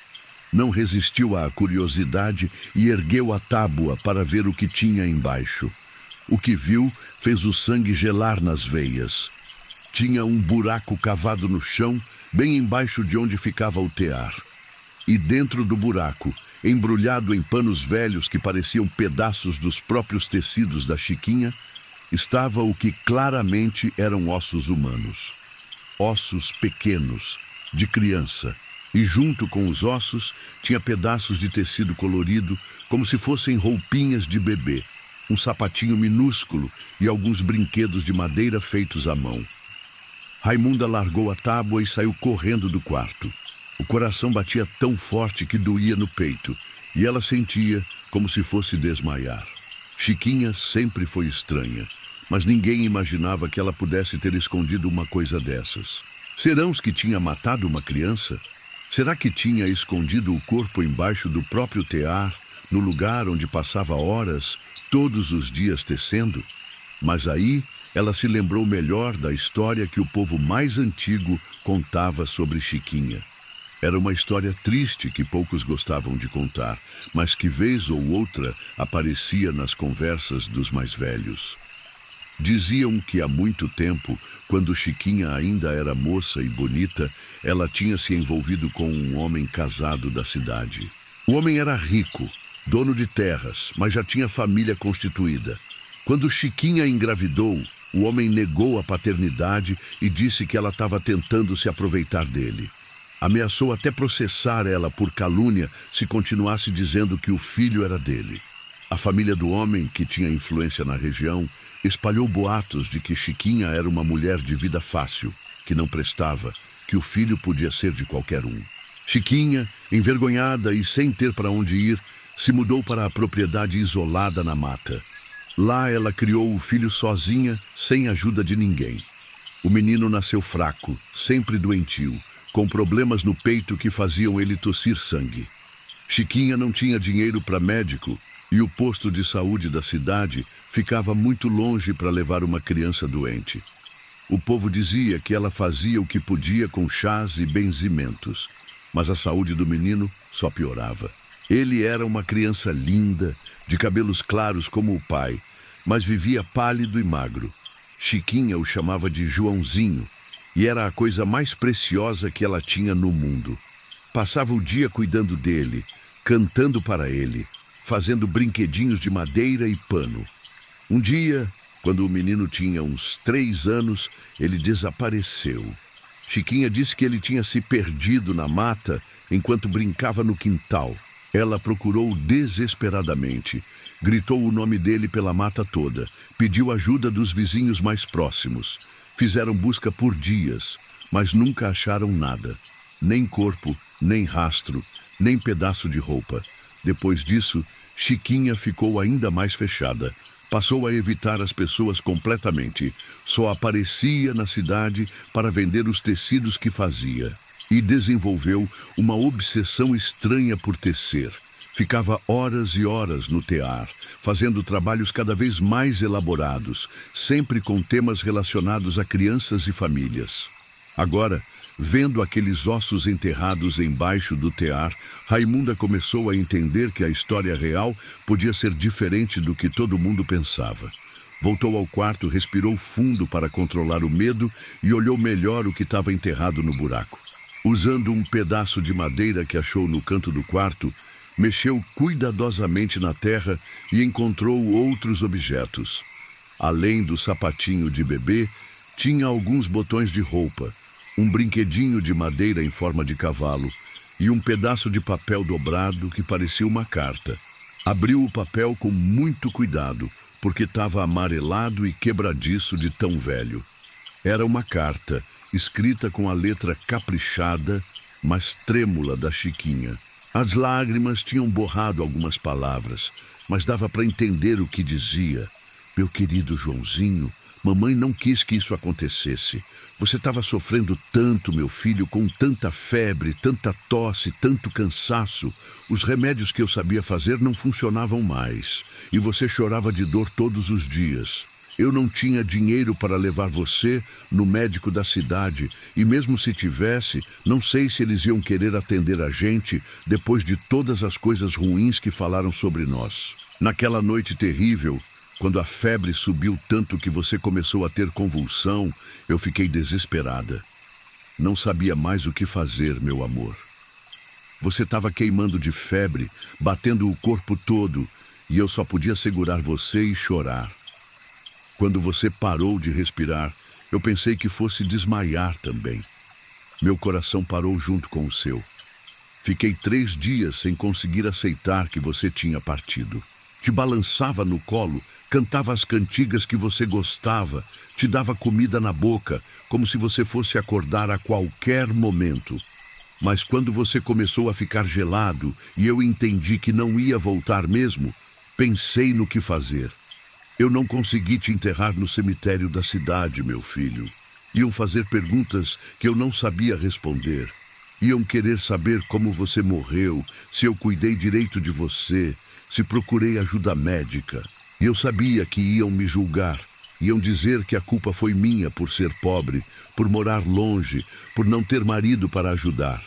Não resistiu à curiosidade e ergueu a tábua para ver o que tinha embaixo. O que viu fez o sangue gelar nas veias. Tinha um buraco cavado no chão, bem embaixo de onde ficava o tear. E dentro do buraco, embrulhado em panos velhos que pareciam pedaços dos próprios tecidos da Chiquinha, estava o que claramente eram ossos humanos. Ossos pequenos, de criança. E junto com os ossos, tinha pedaços de tecido colorido, como se fossem roupinhas de bebê, um sapatinho minúsculo e alguns brinquedos de madeira feitos à mão. Raimunda largou a tábua e saiu correndo do quarto. O coração batia tão forte que doía no peito, e ela sentia como se fosse desmaiar. Chiquinha sempre foi estranha, mas ninguém imaginava que ela pudesse ter escondido uma coisa dessas. Serão os que tinha matado uma criança? Será que tinha escondido o corpo embaixo do próprio tear, no lugar onde passava horas, todos os dias tecendo? Mas aí ela se lembrou melhor da história que o povo mais antigo contava sobre Chiquinha. Era uma história triste que poucos gostavam de contar, mas que vez ou outra aparecia nas conversas dos mais velhos. Diziam que há muito tempo, quando Chiquinha ainda era moça e bonita, ela tinha se envolvido com um homem casado da cidade. O homem era rico, dono de terras, mas já tinha família constituída. Quando Chiquinha engravidou, o homem negou a paternidade e disse que ela estava tentando se aproveitar dele. Ameaçou até processar ela por calúnia se continuasse dizendo que o filho era dele. A família do homem, que tinha influência na região, espalhou boatos de que Chiquinha era uma mulher de vida fácil, que não prestava, que o filho podia ser de qualquer um. Chiquinha, envergonhada e sem ter para onde ir, se mudou para a propriedade isolada na mata. Lá ela criou o filho sozinha, sem ajuda de ninguém. O menino nasceu fraco, sempre doentio, com problemas no peito que faziam ele tossir sangue. Chiquinha não tinha dinheiro para médico e o posto de saúde da cidade ficava muito longe para levar uma criança doente. O povo dizia que ela fazia o que podia com chás e benzimentos, mas a saúde do menino só piorava. Ele era uma criança linda, de cabelos claros como o pai, mas vivia pálido e magro. Chiquinha o chamava de Joãozinho, e era a coisa mais preciosa que ela tinha no mundo. Passava o dia cuidando dele, cantando para ele, fazendo brinquedinhos de madeira e pano. Um dia, quando o menino tinha uns 3 anos, ele desapareceu. Chiquinha disse que ele tinha se perdido na mata enquanto brincava no quintal. Ela procurou desesperadamente, gritou o nome dele pela mata toda, pediu ajuda dos vizinhos mais próximos. Fizeram busca por dias, mas nunca acharam nada. Nem corpo, nem rastro, nem pedaço de roupa. Depois disso, Chiquinha ficou ainda mais fechada. Passou a evitar as pessoas completamente. Só aparecia na cidade para vender os tecidos que fazia. E desenvolveu uma obsessão estranha por tecer. Ficava horas e horas no tear, fazendo trabalhos cada vez mais elaborados, sempre com temas relacionados a crianças e famílias. Agora, vendo aqueles ossos enterrados embaixo do tear, Raimunda começou a entender que a história real podia ser diferente do que todo mundo pensava. Voltou ao quarto, respirou fundo para controlar o medo e olhou melhor o que estava enterrado no buraco. Usando um pedaço de madeira que achou no canto do quarto, mexeu cuidadosamente na terra e encontrou outros objetos. Além do sapatinho de bebê, tinha alguns botões de roupa, um brinquedinho de madeira em forma de cavalo e um pedaço de papel dobrado que parecia uma carta. Abriu o papel com muito cuidado, porque estava amarelado e quebradiço de tão velho. Era uma carta, escrita com a letra caprichada, mas trêmula da Chiquinha. As lágrimas tinham borrado algumas palavras, mas dava para entender o que dizia. Meu querido Joãozinho, mamãe não quis que isso acontecesse. Você estava sofrendo tanto, meu filho, com tanta febre, tanta tosse, tanto cansaço. Os remédios que eu sabia fazer não funcionavam mais. E você chorava de dor todos os dias. Eu não tinha dinheiro para levar você no médico da cidade. E mesmo se tivesse, não sei se eles iam querer atender a gente depois de todas as coisas ruins que falaram sobre nós. Naquela noite terrível, quando a febre subiu tanto que você começou a ter convulsão, eu fiquei desesperada. Não sabia mais o que fazer, meu amor. Você estava queimando de febre, batendo o corpo todo, e eu só podia segurar você e chorar. Quando você parou de respirar, eu pensei que fosse desmaiar também. Meu coração parou junto com o seu. Fiquei 3 dias sem conseguir aceitar que você tinha partido. Te balançava no colo, cantava as cantigas que você gostava, te dava comida na boca, como se você fosse acordar a qualquer momento. Mas quando você começou a ficar gelado e eu entendi que não ia voltar mesmo, pensei no que fazer. Eu não consegui te enterrar no cemitério da cidade, meu filho. Iam fazer perguntas que eu não sabia responder. Iam querer saber como você morreu, se eu cuidei direito de você, se procurei ajuda médica. E eu sabia que iam me julgar. Iam dizer que a culpa foi minha por ser pobre, por morar longe, por não ter marido para ajudar.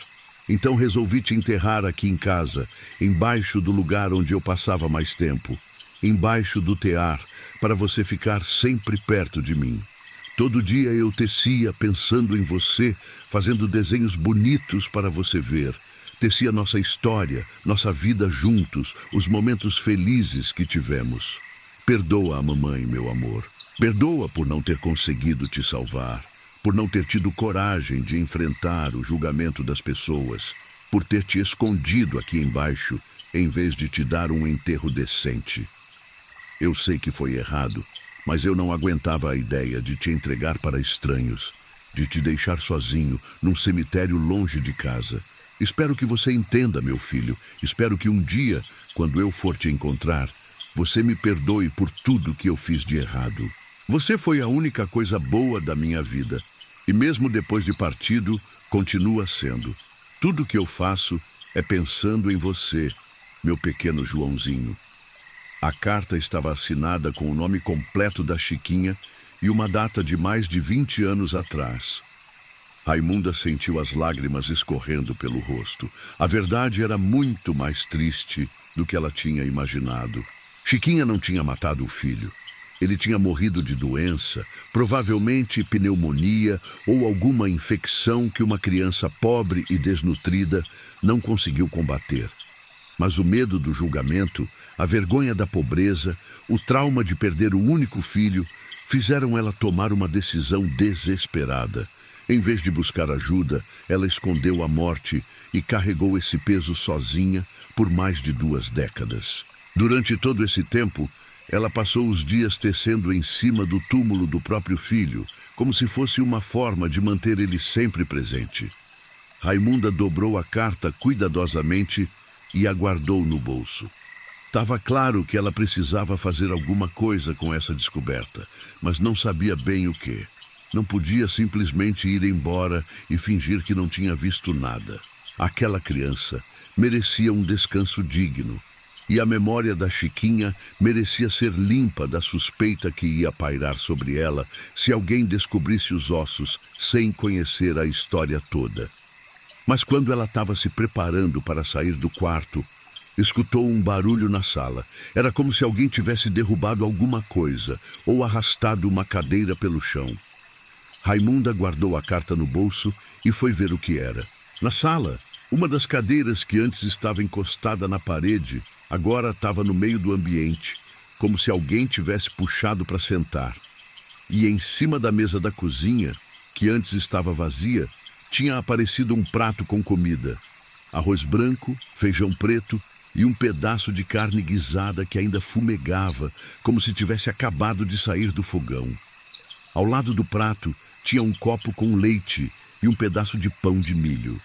Então resolvi te enterrar aqui em casa, embaixo do lugar onde eu passava mais tempo. Embaixo do tear, para você ficar sempre perto de mim. Todo dia eu tecia pensando em você, fazendo desenhos bonitos para você ver. Tecia nossa história, nossa vida juntos, os momentos felizes que tivemos. Perdoa a mamãe, meu amor. Perdoa por não ter conseguido te salvar, por não ter tido coragem de enfrentar o julgamento das pessoas, por ter te escondido aqui embaixo, em vez de te dar um enterro decente. Eu sei que foi errado, mas eu não aguentava a ideia de te entregar para estranhos, de te deixar sozinho num cemitério longe de casa. Espero que você entenda, meu filho. Espero que um dia, quando eu for te encontrar, você me perdoe por tudo que eu fiz de errado. Você foi a única coisa boa da minha vida. E mesmo depois de partido, continua sendo. Tudo que eu faço é pensando em você, meu pequeno Joãozinho. A carta estava assinada com o nome completo da Chiquinha e uma data de mais de 20 anos atrás. Raimunda sentiu as lágrimas escorrendo pelo rosto. A verdade era muito mais triste do que ela tinha imaginado. Chiquinha não tinha matado o filho. Ele tinha morrido de doença, provavelmente pneumonia ou alguma infecção que uma criança pobre e desnutrida não conseguiu combater. Mas o medo do julgamento, a vergonha da pobreza, o trauma de perder o único filho, fizeram ela tomar uma decisão desesperada. Em vez de buscar ajuda, ela escondeu a morte e carregou esse peso sozinha por mais de 2 décadas. Durante todo esse tempo, ela passou os dias tecendo em cima do túmulo do próprio filho, como se fosse uma forma de manter ele sempre presente. Raimunda dobrou a carta cuidadosamente e a guardou no bolso. Estava claro que ela precisava fazer alguma coisa com essa descoberta, mas não sabia bem o que. Não podia simplesmente ir embora e fingir que não tinha visto nada. Aquela criança merecia um descanso digno. E a memória da Chiquinha merecia ser limpa da suspeita que ia pairar sobre ela se alguém descobrisse os ossos sem conhecer a história toda. Mas quando ela estava se preparando para sair do quarto, escutou um barulho na sala. Era como se alguém tivesse derrubado alguma coisa ou arrastado uma cadeira pelo chão. Raimunda guardou a carta no bolso e foi ver o que era. Na sala, uma das cadeiras que antes estava encostada na parede, agora estava no meio do ambiente, como se alguém tivesse puxado para sentar. E em cima da mesa da cozinha, que antes estava vazia, tinha aparecido um prato com comida. Arroz branco, feijão preto e um pedaço de carne guisada que ainda fumegava, como se tivesse acabado de sair do fogão. Ao lado do prato, tinha um copo com leite e um pedaço de pão de milho.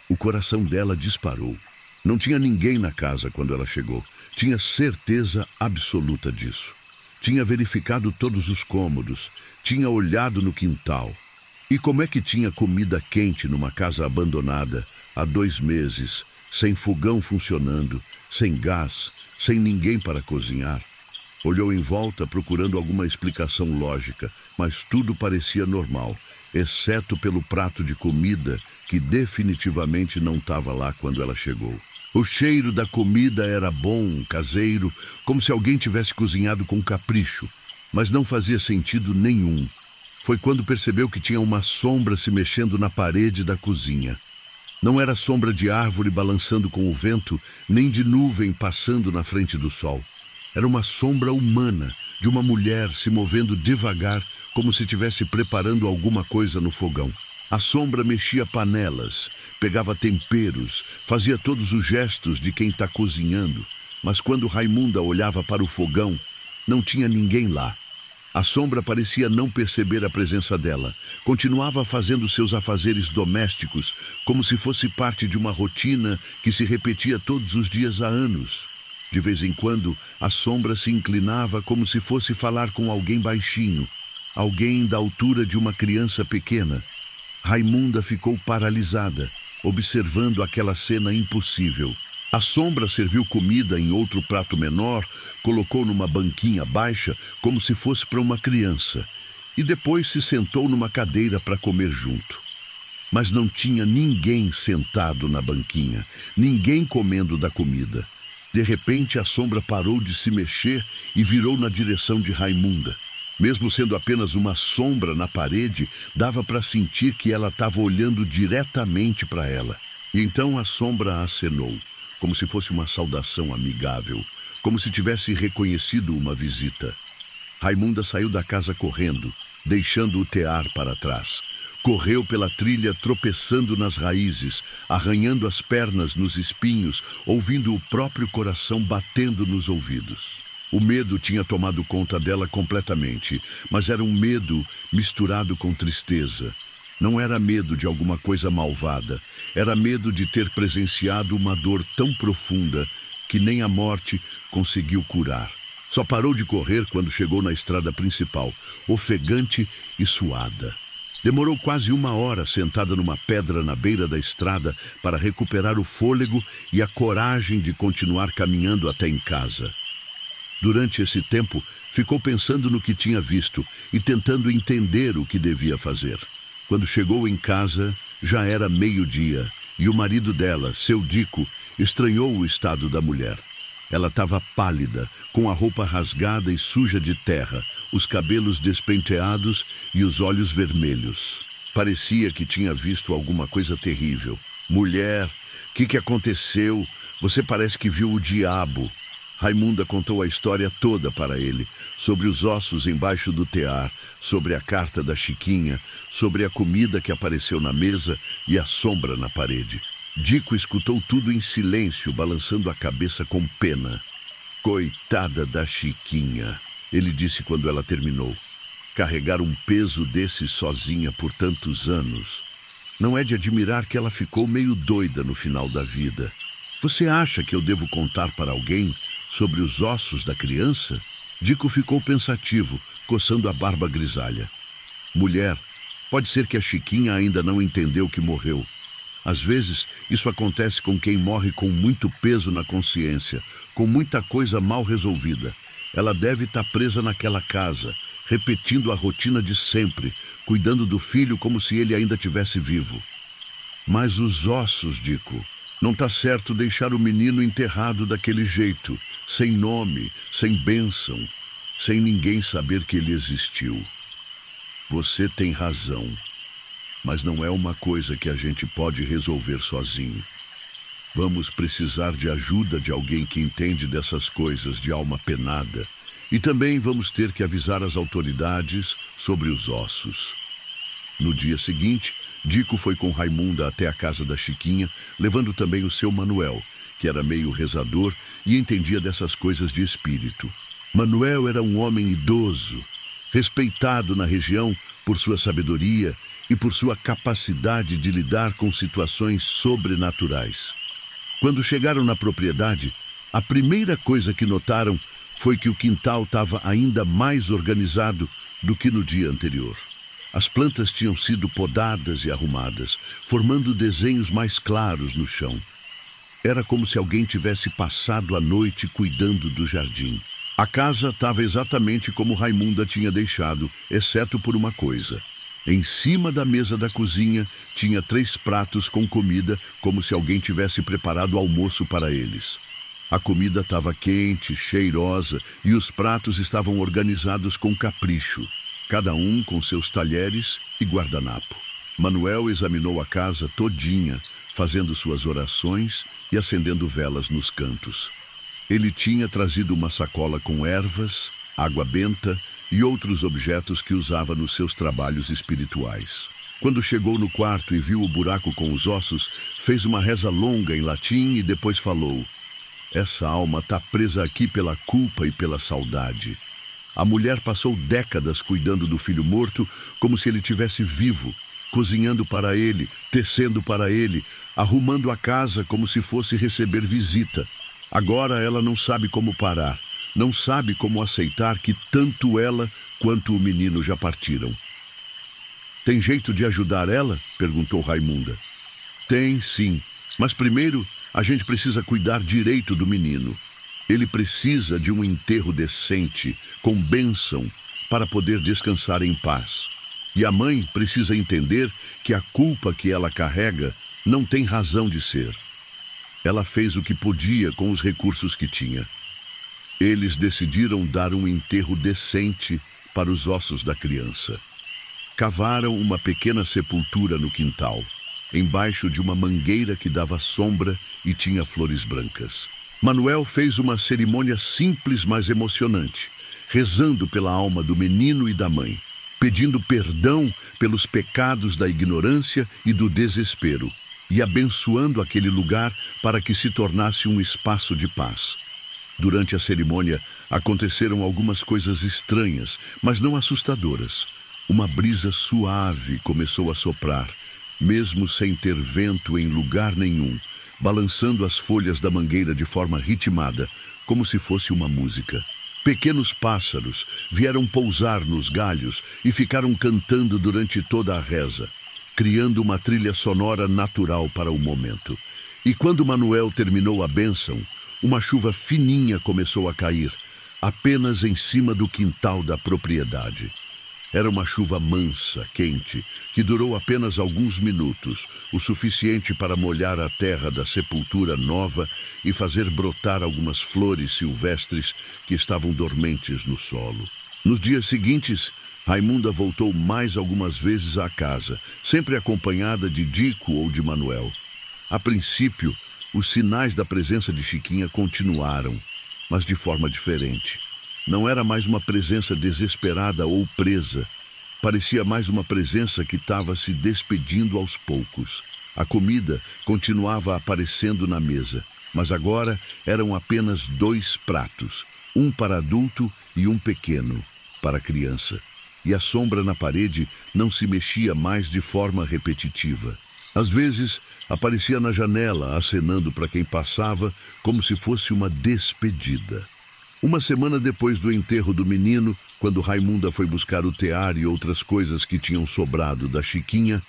O coração dela disparou. Não tinha ninguém na casa quando ela chegou. Tinha certeza absoluta disso. Tinha verificado todos os cômodos, tinha olhado no quintal. E como é que tinha comida quente numa casa abandonada há 2 meses, sem fogão funcionando, sem gás, sem ninguém para cozinhar? Olhou em volta procurando alguma explicação lógica, mas tudo parecia normal, exceto pelo prato de comida que definitivamente não estava lá quando ela chegou. O cheiro da comida era bom, caseiro, como se alguém tivesse cozinhado com capricho, mas não fazia sentido nenhum. Foi quando percebeu que tinha uma sombra se mexendo na parede da cozinha. Não era sombra de árvore balançando com o vento, nem de nuvem passando na frente do sol. Era uma sombra humana, de uma mulher se movendo devagar, como se estivesse preparando alguma coisa no fogão. A sombra mexia panelas, pegava temperos, fazia todos os gestos de quem está cozinhando. Mas quando Raimunda olhava para o fogão, não tinha ninguém lá. A sombra parecia não perceber a presença dela. Continuava fazendo seus afazeres domésticos, como se fosse parte de uma rotina que se repetia todos os dias há anos. De vez em quando, a sombra se inclinava como se fosse falar com alguém baixinho, alguém da altura de uma criança pequena. Raimunda ficou paralisada, observando aquela cena impossível. A sombra serviu comida em outro prato menor, colocou numa banquinha baixa, como se fosse para uma criança, e depois se sentou numa cadeira para comer junto. Mas não tinha ninguém sentado na banquinha, ninguém comendo da comida. De repente, a sombra parou de se mexer e virou na direção de Raimunda. Mesmo sendo apenas uma sombra na parede, dava para sentir que ela estava olhando diretamente para ela. E então a sombra acenou, como se fosse uma saudação amigável, como se tivesse reconhecido uma visita. Raimunda saiu da casa correndo, deixando o tear para trás. Correu pela trilha tropeçando nas raízes, arranhando as pernas nos espinhos, ouvindo o próprio coração batendo nos ouvidos. O medo tinha tomado conta dela completamente, mas era um medo misturado com tristeza. Não era medo de alguma coisa malvada, era medo de ter presenciado uma dor tão profunda que nem a morte conseguiu curar. Só parou de correr quando chegou na estrada principal, ofegante e suada. Demorou quase 1 hora sentada numa pedra na beira da estrada para recuperar o fôlego e a coragem de continuar caminhando até em casa. Durante esse tempo, ficou pensando no que tinha visto e tentando entender o que devia fazer. Quando chegou em casa, já era 12:00 e o marido dela, seu Dico, estranhou o estado da mulher. Ela estava pálida, com a roupa rasgada e suja de terra, os cabelos despenteados e os olhos vermelhos. Parecia que tinha visto alguma coisa terrível. Mulher, o que aconteceu? Você parece que viu o diabo. Raimunda contou a história toda para ele, sobre os ossos embaixo do tear, sobre a carta da Chiquinha, sobre a comida que apareceu na mesa e a sombra na parede. Dico escutou tudo em silêncio, balançando a cabeça com pena. Coitada da Chiquinha, ele disse quando ela terminou. Carregar um peso desse sozinha por tantos anos. Não é de admirar que ela ficou meio doida no final da vida. Você acha que eu devo contar para alguém sobre os ossos da criança? Dico ficou pensativo, coçando a barba grisalha. Mulher, pode ser que a Chiquinha ainda não entendeu que morreu. Às vezes, isso acontece com quem morre com muito peso na consciência, com muita coisa mal resolvida. Ela deve estar presa naquela casa, repetindo a rotina de sempre, cuidando do filho como se ele ainda estivesse vivo. Mas os ossos, Dico, não está certo deixar o menino enterrado daquele jeito, sem nome, sem bênção, sem ninguém saber que ele existiu. Você tem razão, mas não é uma coisa que a gente pode resolver sozinho. Vamos precisar de ajuda de alguém que entende dessas coisas de alma penada, e também vamos ter que avisar as autoridades sobre os ossos. No dia seguinte, Dico foi com Raimunda até a casa da Chiquinha, levando também o seu Manuel, que era meio rezador e entendia dessas coisas de espírito. Manuel era um homem idoso, respeitado na região por sua sabedoria e por sua capacidade de lidar com situações sobrenaturais. Quando chegaram na propriedade, a primeira coisa que notaram foi que o quintal estava ainda mais organizado do que no dia anterior. As plantas tinham sido podadas e arrumadas, formando desenhos mais claros no chão. Era como se alguém tivesse passado a noite cuidando do jardim. A casa estava exatamente como Raimunda tinha deixado, exceto por uma coisa. Em cima da mesa da cozinha tinha 3 pratos com comida, como se alguém tivesse preparado almoço para eles. A comida estava quente, cheirosa e os pratos estavam organizados com capricho, cada um com seus talheres e guardanapo. Manuel examinou a casa todinha, fazendo suas orações e acendendo velas nos cantos. Ele tinha trazido uma sacola com ervas, água benta e outros objetos que usava nos seus trabalhos espirituais. Quando chegou no quarto e viu o buraco com os ossos, fez uma reza longa em latim e depois falou: "Essa alma está presa aqui pela culpa e pela saudade. A mulher passou décadas cuidando do filho morto como se ele tivesse vivo, cozinhando para ele, tecendo para ele, arrumando a casa como se fosse receber visita. Agora ela não sabe como parar, não sabe como aceitar que tanto ela quanto o menino já partiram." "Tem jeito de ajudar ela?" perguntou Raimunda. "Tem, sim, mas primeiro a gente precisa cuidar direito do menino. Ele precisa de um enterro decente, com bênção, para poder descansar em paz. E a mãe precisa entender que a culpa que ela carrega não tem razão de ser. Ela fez o que podia com os recursos que tinha. Eles decidiram dar um enterro decente para os ossos da criança. Cavaram uma pequena sepultura no quintal, embaixo de uma mangueira que dava sombra e tinha flores brancas. Manuel fez uma cerimônia simples, mas emocionante, rezando pela alma do menino e da mãe, pedindo perdão pelos pecados da ignorância e do desespero, e abençoando aquele lugar para que se tornasse um espaço de paz. Durante a cerimônia, aconteceram algumas coisas estranhas, mas não assustadoras. Uma brisa suave começou a soprar, mesmo sem ter vento em lugar nenhum, balançando as folhas da mangueira de forma ritmada, como se fosse uma música. Pequenos pássaros vieram pousar nos galhos e ficaram cantando durante toda a reza, criando uma trilha sonora natural para o momento. E quando Manuel terminou a bênção, uma chuva fininha começou a cair, apenas em cima do quintal da propriedade. Era uma chuva mansa, quente, que durou apenas alguns minutos, o suficiente para molhar a terra da sepultura nova e fazer brotar algumas flores silvestres que estavam dormentes no solo. Nos dias seguintes, Raimunda voltou mais algumas vezes à casa, sempre acompanhada de Dico ou de Manuel. A princípio, os sinais da presença de Chiquinha continuaram, mas de forma diferente. Não era mais uma presença desesperada ou presa. Parecia mais uma presença que estava se despedindo aos poucos. A comida continuava aparecendo na mesa, mas agora eram apenas 2 pratos, um para adulto e um pequeno, para criança. E a sombra na parede não se mexia mais de forma repetitiva. Às vezes, aparecia na janela, acenando para quem passava, como se fosse uma despedida. Uma semana depois do enterro do menino, quando Raimunda foi buscar o tear e outras coisas que tinham sobrado da Chiquinha,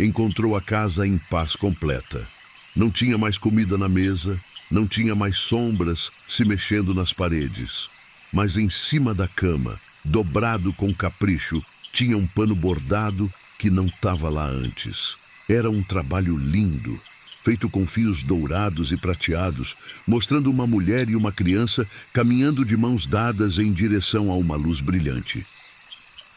encontrou a casa em paz completa. Não tinha mais comida na mesa, não tinha mais sombras se mexendo nas paredes. Mas em cima da cama, dobrado com capricho, tinha um pano bordado que não estava lá antes. Era um trabalho lindo, feito com fios dourados e prateados, mostrando uma mulher e uma criança caminhando de mãos dadas em direção a uma luz brilhante.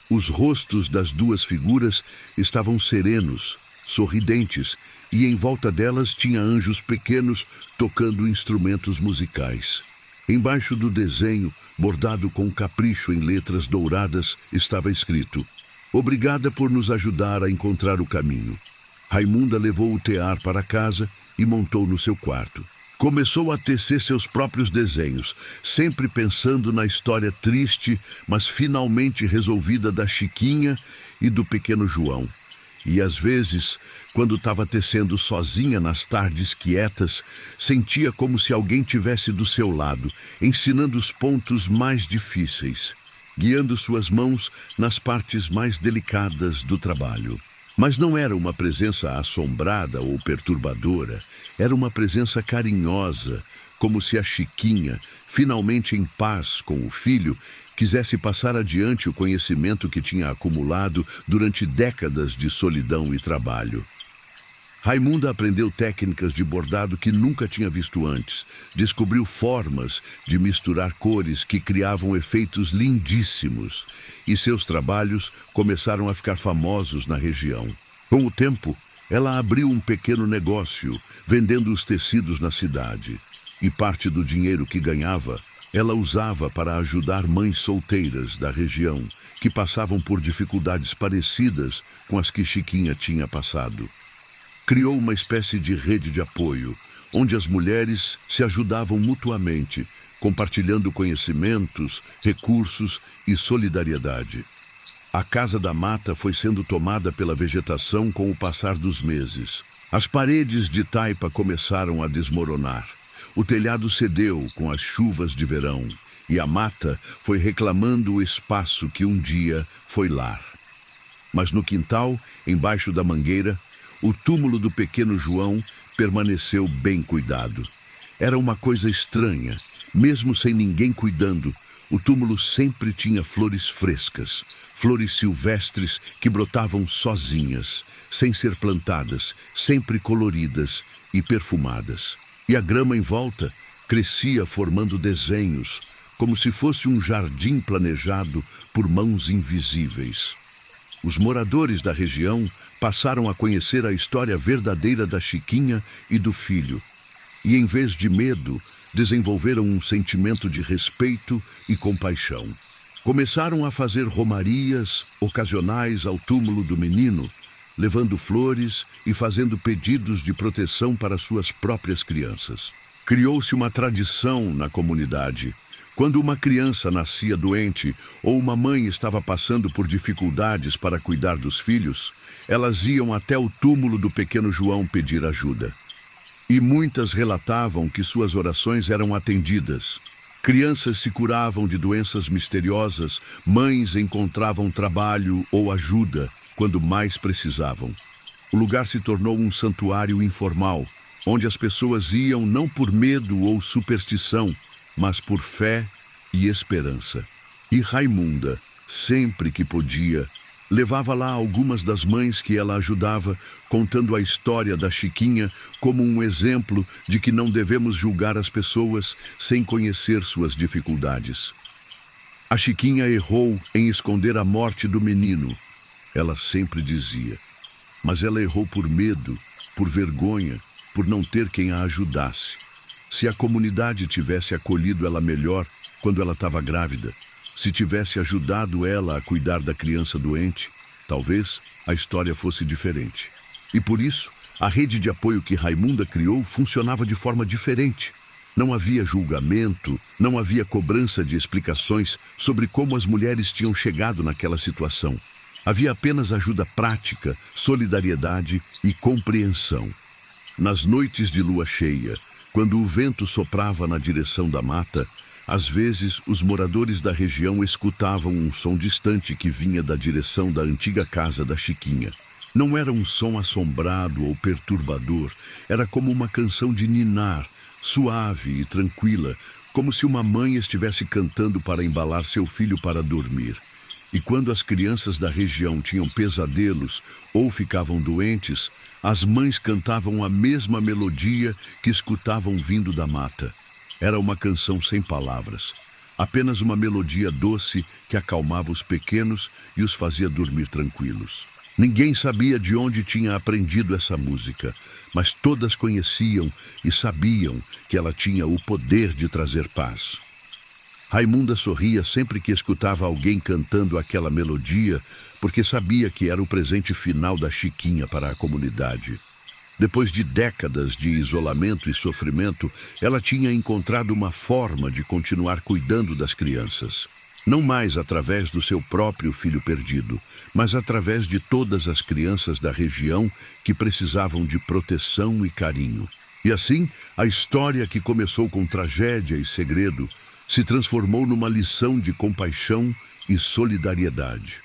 Os rostos das duas figuras estavam serenos, sorridentes, e em volta delas tinha anjos pequenos tocando instrumentos musicais. Embaixo do desenho, bordado com capricho em letras douradas, estava escrito: "Obrigada por nos ajudar a encontrar o caminho." Raimunda levou o tear para casa e montou no seu quarto. Começou a tecer seus próprios desenhos, sempre pensando na história triste, mas finalmente resolvida da Chiquinha e do pequeno João. E às vezes, quando estava tecendo sozinha nas tardes quietas, sentia como se alguém tivesse do seu lado, ensinando os pontos mais difíceis, guiando suas mãos nas partes mais delicadas do trabalho. Mas não era uma presença assombrada ou perturbadora, era uma presença carinhosa, como se a Chiquinha, finalmente em paz com o filho, quisesse passar adiante o conhecimento que tinha acumulado durante décadas de solidão e trabalho. Raimunda aprendeu técnicas de bordado que nunca tinha visto antes, descobriu formas de misturar cores que criavam efeitos lindíssimos, e seus trabalhos começaram a ficar famosos na região. Com o tempo, ela abriu um pequeno negócio, vendendo os tecidos na cidade, e parte do dinheiro que ganhava ela usava para ajudar mães solteiras da região que passavam por dificuldades parecidas com as que Chiquinha tinha passado. Criou uma espécie de rede de apoio, onde as mulheres se ajudavam mutuamente, compartilhando conhecimentos, recursos e solidariedade. A Casa da Mata foi sendo tomada pela vegetação com o passar dos meses. As paredes de taipa começaram a desmoronar. O telhado cedeu com as chuvas de verão, e a mata foi reclamando o espaço que um dia foi lar. Mas no quintal, embaixo da mangueira, o túmulo do pequeno João permaneceu bem cuidado. Era uma coisa estranha, mesmo sem ninguém cuidando, o túmulo sempre tinha flores frescas, flores silvestres que brotavam sozinhas, sem ser plantadas, sempre coloridas e perfumadas. E a grama em volta crescia formando desenhos, como se fosse um jardim planejado por mãos invisíveis. Os moradores da região passaram a conhecer a história verdadeira da Chiquinha e do filho, e em vez de medo, desenvolveram um sentimento de respeito e compaixão. Começaram a fazer romarias ocasionais ao túmulo do menino, levando flores e fazendo pedidos de proteção para suas próprias crianças. Criou-se uma tradição na comunidade. Quando uma criança nascia doente ou uma mãe estava passando por dificuldades para cuidar dos filhos, elas iam até o túmulo do pequeno João pedir ajuda. E muitas relatavam que suas orações eram atendidas. Crianças se curavam de doenças misteriosas, mães encontravam trabalho ou ajuda quando mais precisavam. O lugar se tornou um santuário informal, onde as pessoas iam não por medo ou superstição, mas por fé e esperança. E Raimunda, sempre que podia, levava lá algumas das mães que ela ajudava, contando a história da Chiquinha como um exemplo de que não devemos julgar as pessoas sem conhecer suas dificuldades. A Chiquinha errou em esconder a morte do menino, ela sempre dizia, mas ela errou por medo, por vergonha, por não ter quem a ajudasse. Se a comunidade tivesse acolhido ela melhor quando ela estava grávida, se tivesse ajudado ela a cuidar da criança doente, talvez a história fosse diferente. E por isso, a rede de apoio que Raimunda criou funcionava de forma diferente. Não havia julgamento, não havia cobrança de explicações sobre como as mulheres tinham chegado naquela situação. Havia apenas ajuda prática, solidariedade e compreensão. Nas noites de lua cheia, quando o vento soprava na direção da mata, às vezes os moradores da região escutavam um som distante que vinha da direção da antiga casa da Chiquinha. Não era um som assombrado ou perturbador, era como uma canção de ninar, suave e tranquila, como se uma mãe estivesse cantando para embalar seu filho para dormir. E quando as crianças da região tinham pesadelos ou ficavam doentes, as mães cantavam a mesma melodia que escutavam vindo da mata. Era uma canção sem palavras, apenas uma melodia doce que acalmava os pequenos e os fazia dormir tranquilos. Ninguém sabia de onde tinha aprendido essa música, mas todas conheciam e sabiam que ela tinha o poder de trazer paz. Raimunda sorria sempre que escutava alguém cantando aquela melodia, porque sabia que era o presente final da Chiquinha para a comunidade. Depois de décadas de isolamento e sofrimento, ela tinha encontrado uma forma de continuar cuidando das crianças. Não mais através do seu próprio filho perdido, mas através de todas as crianças da região que precisavam de proteção e carinho. E assim, a história que começou com tragédia e segredo se transformou numa lição de compaixão e solidariedade.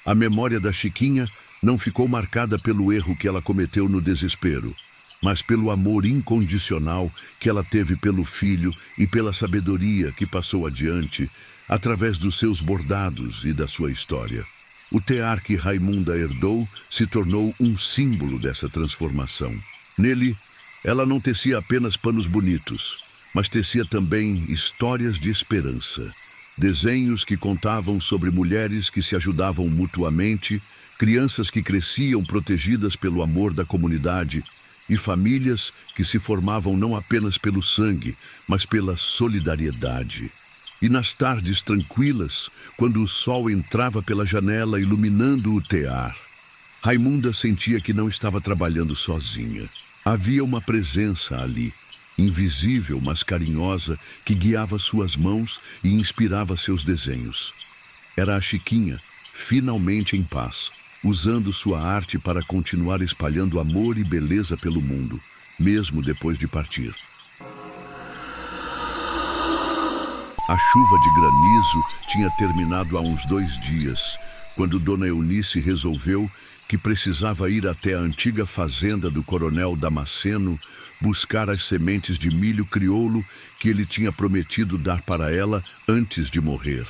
A memória da Chiquinha não ficou marcada pelo erro que ela cometeu no desespero, mas pelo amor incondicional que ela teve pelo filho e pela sabedoria que passou adiante através dos seus bordados e da sua história. O tear que Raimunda herdou se tornou um símbolo dessa transformação. Nele, ela não tecia apenas panos bonitos, mas tecia também histórias de esperança. Desenhos que contavam sobre mulheres que se ajudavam mutuamente, crianças que cresciam protegidas pelo amor da comunidade e famílias que se formavam não apenas pelo sangue, mas pela solidariedade. E nas tardes tranquilas, quando o sol entrava pela janela iluminando o tear, Raimunda sentia que não estava trabalhando sozinha. Havia uma presença ali, invisível, mas carinhosa, que guiava suas mãos e inspirava seus desenhos. Era a Chiquinha, finalmente em paz, usando sua arte para continuar espalhando amor e beleza pelo mundo, mesmo depois de partir. A chuva de granizo tinha terminado há uns 2 dias, quando Dona Eunice resolveu que precisava ir até a antiga fazenda do Coronel Damasceno buscar as sementes de milho crioulo que ele tinha prometido dar para ela antes de morrer.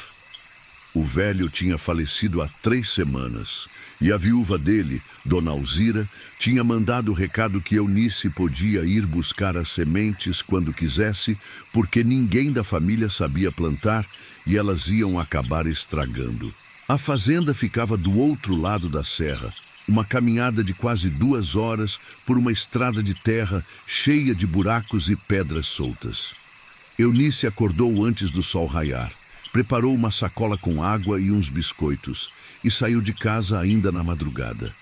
O velho tinha falecido há 3 semanas e a viúva dele, Dona Alzira, tinha mandado o recado que Eunice podia ir buscar as sementes quando quisesse, porque ninguém da família sabia plantar e elas iam acabar estragando. A fazenda ficava do outro lado da serra, uma caminhada de quase 2 horas por uma estrada de terra cheia de buracos e pedras soltas. Eunice acordou antes do sol raiar. Preparou uma sacola com água e uns biscoitos e saiu de casa ainda na madrugada.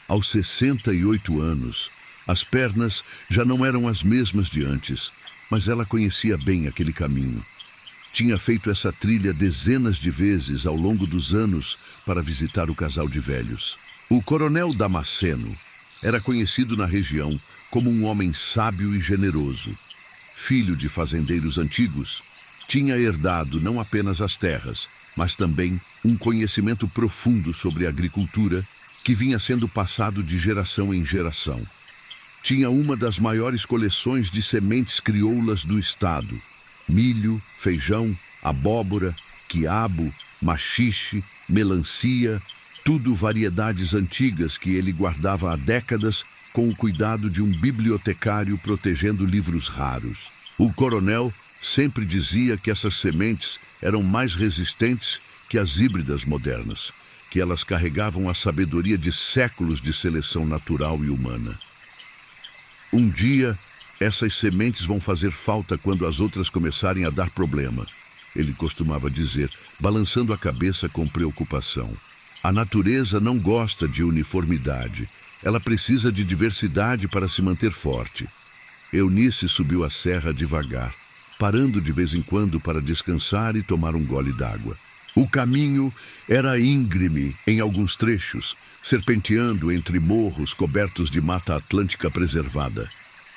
Aos 68 anos, as pernas já não eram as mesmas de antes, mas ela conhecia bem aquele caminho. Tinha feito essa trilha dezenas de vezes ao longo dos anos para visitar o casal de velhos. O Coronel Damasceno era conhecido na região como um homem sábio e generoso. Filho de fazendeiros antigos, tinha herdado não apenas as terras, mas também um conhecimento profundo sobre a agricultura que vinha sendo passado de geração em geração. Tinha uma das maiores coleções de sementes crioulas do estado: milho, feijão, abóbora, quiabo, maxixe, melancia, tudo variedades antigas que ele guardava há décadas com o cuidado de um bibliotecário protegendo livros raros. O coronel sempre dizia que essas sementes eram mais resistentes que as híbridas modernas, que elas carregavam a sabedoria de séculos de seleção natural e humana. Um dia, essas sementes vão fazer falta quando as outras começarem a dar problema, ele costumava dizer, balançando a cabeça com preocupação. A natureza não gosta de uniformidade, ela precisa de diversidade para se manter forte. Eunice subiu a serra devagar, parando de vez em quando para descansar e tomar um gole d'água. O caminho era íngreme em alguns trechos, serpenteando entre morros cobertos de mata atlântica preservada.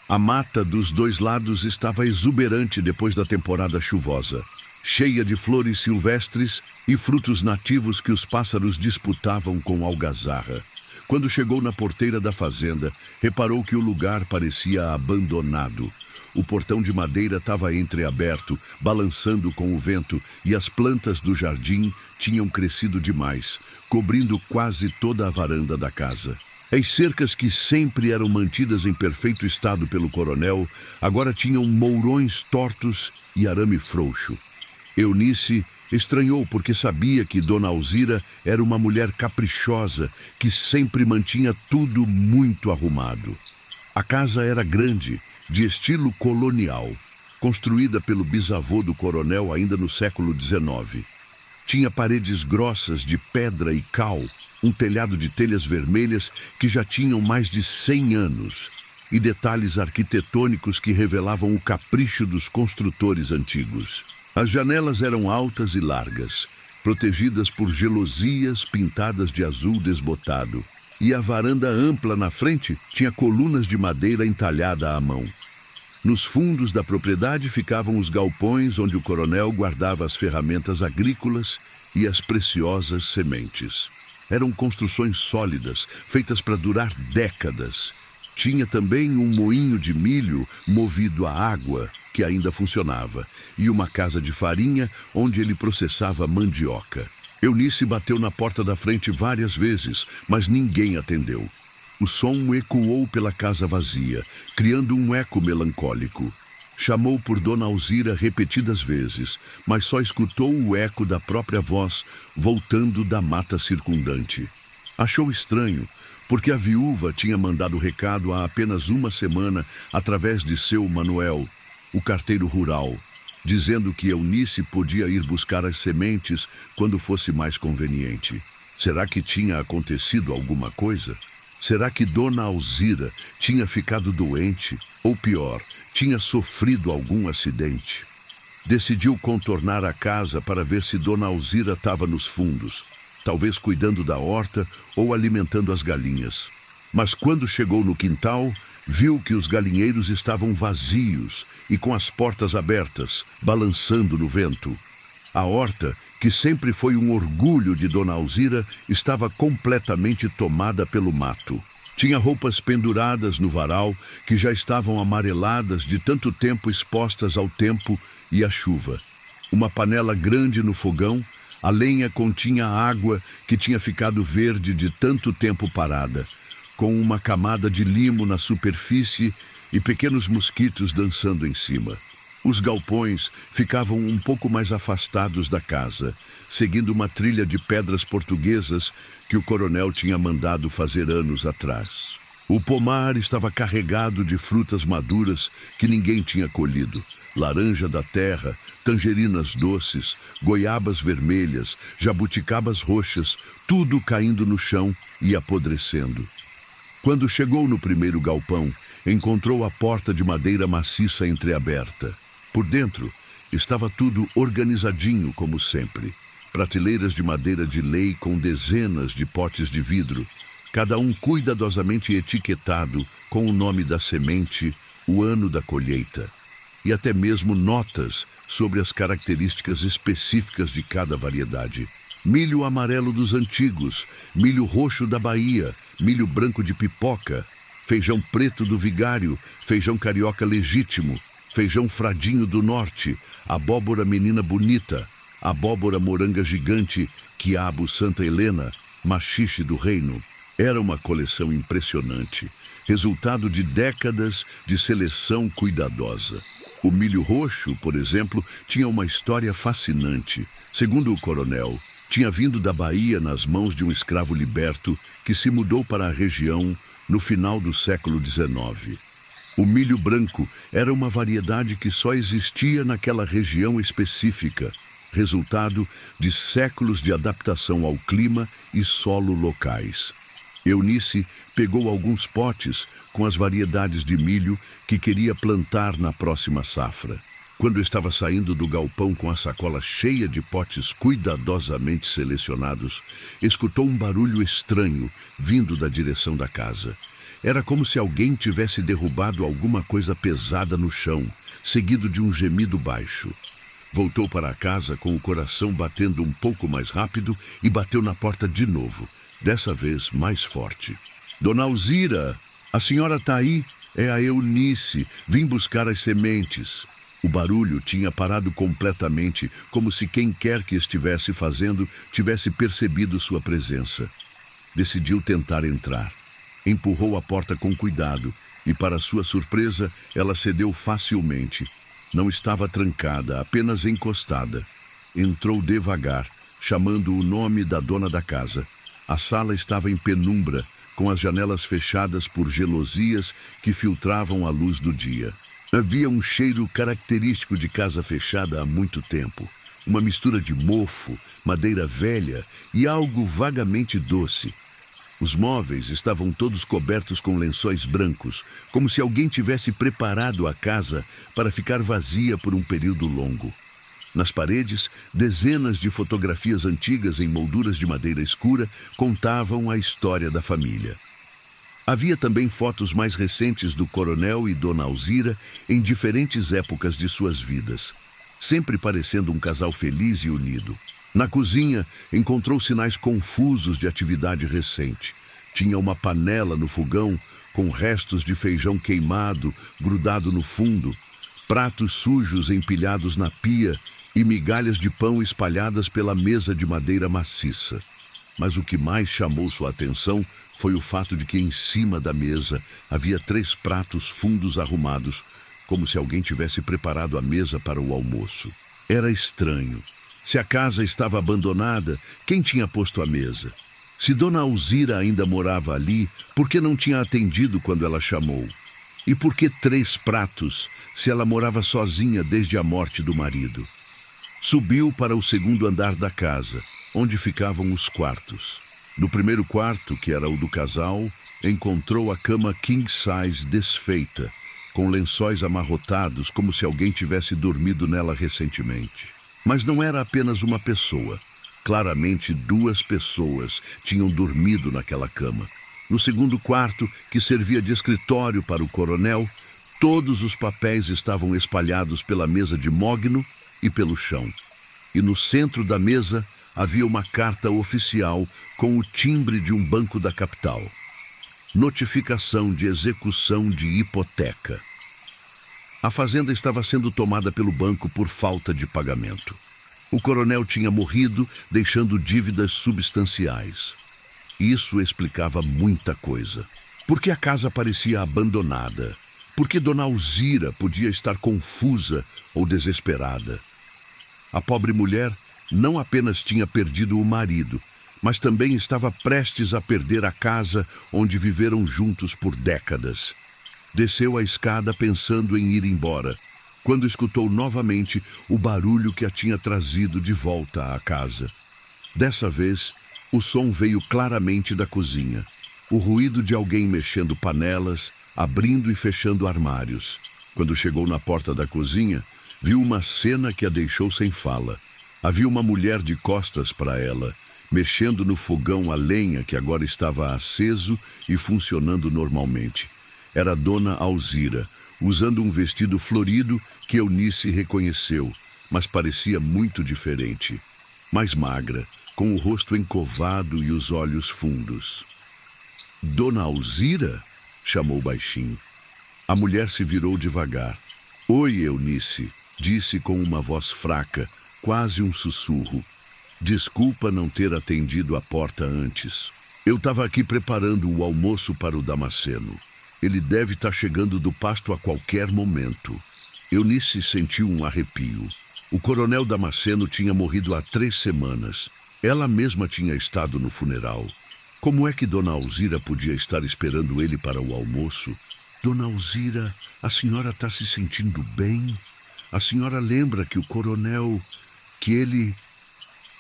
A mata dos 2 lados estava exuberante depois da temporada chuvosa, cheia de flores silvestres e frutos nativos que os pássaros disputavam com algazarra. Quando chegou na porteira da fazenda, reparou que o lugar parecia abandonado. O portão de madeira estava entreaberto, balançando com o vento, e as plantas do jardim tinham crescido demais, cobrindo quase toda a varanda da casa. As cercas que sempre eram mantidas em perfeito estado pelo coronel, agora tinham mourões tortos e arame frouxo. Eunice estranhou porque sabia que Dona Alzira era uma mulher caprichosa que sempre mantinha tudo muito arrumado. A casa era grande, de estilo colonial, construída pelo bisavô do coronel ainda no século XIX. Tinha paredes grossas de pedra e cal, um telhado de telhas vermelhas que já tinham mais de 100 anos, e detalhes arquitetônicos que revelavam o capricho dos construtores antigos. As janelas eram altas e largas, protegidas por gelosias pintadas de azul desbotado, e a varanda ampla na frente tinha colunas de madeira entalhada à mão. Nos fundos da propriedade ficavam os galpões onde o coronel guardava as ferramentas agrícolas e as preciosas sementes. Eram construções sólidas, feitas para durar décadas. Tinha também um moinho de milho movido a água, que ainda funcionava, e uma casa de farinha onde ele processava mandioca. Eunice bateu na porta da frente várias vezes, mas ninguém atendeu. O som ecoou pela casa vazia, criando um eco melancólico. Chamou por Dona Alzira repetidas vezes, mas só escutou o eco da própria voz voltando da mata circundante. Achou estranho, porque a viúva tinha mandado recado há apenas uma semana através de seu Manuel, o carteiro rural, dizendo que Eunice podia ir buscar as sementes quando fosse mais conveniente. Será que tinha acontecido alguma coisa? Será que Dona Alzira tinha ficado doente? Ou pior, tinha sofrido algum acidente? Decidiu contornar a casa para ver se Dona Alzira estava nos fundos, talvez cuidando da horta ou alimentando as galinhas. Mas quando chegou no quintal, viu que os galinheiros estavam vazios e com as portas abertas, balançando no vento. A horta, que sempre foi um orgulho de Dona Alzira, estava completamente tomada pelo mato. Tinha roupas penduradas no varal que já estavam amareladas de tanto tempo expostas ao tempo e à chuva. Uma panela grande no fogão, a lenha continha água que tinha ficado verde de tanto tempo parada, com uma camada de limo na superfície e pequenos mosquitos dançando em cima. Os galpões ficavam um pouco mais afastados da casa, seguindo uma trilha de pedras portuguesas que o coronel tinha mandado fazer anos atrás. O pomar estava carregado de frutas maduras que ninguém tinha colhido. Laranja da terra, tangerinas doces, goiabas vermelhas, jabuticabas roxas, tudo caindo no chão e apodrecendo. Quando chegou no primeiro galpão, encontrou a porta de madeira maciça entreaberta. Por dentro, estava tudo organizadinho como sempre. Prateleiras de madeira de lei com dezenas de potes de vidro, cada um cuidadosamente etiquetado com o nome da semente, o ano da colheita, e até mesmo notas sobre as características específicas de cada variedade. Milho amarelo dos antigos, milho roxo da Bahia, milho branco de pipoca, feijão preto do vigário, feijão carioca legítimo, feijão fradinho do norte, abóbora menina bonita, abóbora moranga gigante, quiabo Santa Helena, machixe do reino. Era uma coleção impressionante, resultado de décadas de seleção cuidadosa. O milho roxo, por exemplo, tinha uma história fascinante. Segundo o coronel, tinha vindo da Bahia nas mãos de um escravo liberto que se mudou para a região no final do século XIX. O milho branco era uma variedade que só existia naquela região específica, resultado de séculos de adaptação ao clima e solo locais. Eunice pegou alguns potes com as variedades de milho que queria plantar na próxima safra. Quando estava saindo do galpão com a sacola cheia de potes cuidadosamente selecionados, escutou um barulho estranho vindo da direção da casa. Era como se alguém tivesse derrubado alguma coisa pesada no chão, seguido de um gemido baixo. Voltou para a casa com o coração batendo um pouco mais rápido e bateu na porta de novo, dessa vez mais forte. Dona Alzira, a senhora está aí? É a Eunice. Vim buscar as sementes. O barulho tinha parado completamente, como se quem quer que estivesse fazendo tivesse percebido sua presença. Decidiu tentar entrar. Empurrou a porta com cuidado e, para sua surpresa, ela cedeu facilmente. Não estava trancada, apenas encostada. Entrou devagar, chamando o nome da dona da casa. A sala estava em penumbra, com as janelas fechadas por gelosias que filtravam a luz do dia. Havia um cheiro característico de casa fechada há muito tempo. Uma mistura de mofo, madeira velha e algo vagamente doce. Os móveis estavam todos cobertos com lençóis brancos, como se alguém tivesse preparado a casa para ficar vazia por um período longo. Nas paredes, dezenas de fotografias antigas em molduras de madeira escura contavam a história da família. Havia também fotos mais recentes do coronel e Dona Alzira em diferentes épocas de suas vidas, sempre parecendo um casal feliz e unido. Na cozinha, encontrou sinais confusos de atividade recente. Tinha uma panela no fogão com restos de feijão queimado grudado no fundo, pratos sujos empilhados na pia e migalhas de pão espalhadas pela mesa de madeira maciça. Mas o que mais chamou sua atenção foi o fato de que em cima da mesa havia 3 pratos fundos arrumados, como se alguém tivesse preparado a mesa para o almoço. Era estranho. Se a casa estava abandonada, quem tinha posto a mesa? Se Dona Alzira ainda morava ali, por que não tinha atendido quando ela chamou? E por que 3 pratos, se ela morava sozinha desde a morte do marido? Subiu para o segundo andar da casa, onde ficavam os quartos. No primeiro quarto, que era o do casal, encontrou a cama king size desfeita, com lençóis amarrotados como se alguém tivesse dormido nela recentemente. Mas não era apenas uma pessoa. Claramente 2 pessoas tinham dormido naquela cama. No segundo quarto, que servia de escritório para o coronel, todos os papéis estavam espalhados pela mesa de mogno e pelo chão. E no centro da mesa havia uma carta oficial com o timbre de um banco da capital. Notificação de execução de hipoteca. A fazenda estava sendo tomada pelo banco por falta de pagamento. O coronel tinha morrido, deixando dívidas substanciais. Isso explicava muita coisa. Por que a casa parecia abandonada? Por que Dona Alzira podia estar confusa ou desesperada? A pobre mulher não apenas tinha perdido o marido, mas também estava prestes a perder a casa onde viveram juntos por décadas. Desceu a escada pensando em ir embora, quando escutou novamente o barulho que a tinha trazido de volta à casa. Dessa vez, o som veio claramente da cozinha. O ruído de alguém mexendo panelas, abrindo e fechando armários. Quando chegou na porta da cozinha, viu uma cena que a deixou sem fala. Havia uma mulher de costas para ela, mexendo no fogão a lenha que agora estava aceso e funcionando normalmente. Era Dona Alzira, usando um vestido florido que Eunice reconheceu, mas parecia muito diferente. Mais magra, com o rosto encovado e os olhos fundos. Dona Alzira? Chamou baixinho. A mulher se virou devagar. Oi, Eunice, disse com uma voz fraca, quase um sussurro. Desculpa não ter atendido a porta antes. Eu estava aqui preparando o almoço para o Damasceno. Ele deve estar chegando do pasto a qualquer momento. Eunice sentiu um arrepio. O coronel Damasceno tinha morrido há 3 semanas. Ela mesma tinha estado no funeral. Como é que Dona Alzira podia estar esperando ele para o almoço? Dona Alzira, a senhora está se sentindo bem? A senhora lembra que o coronel... que ele...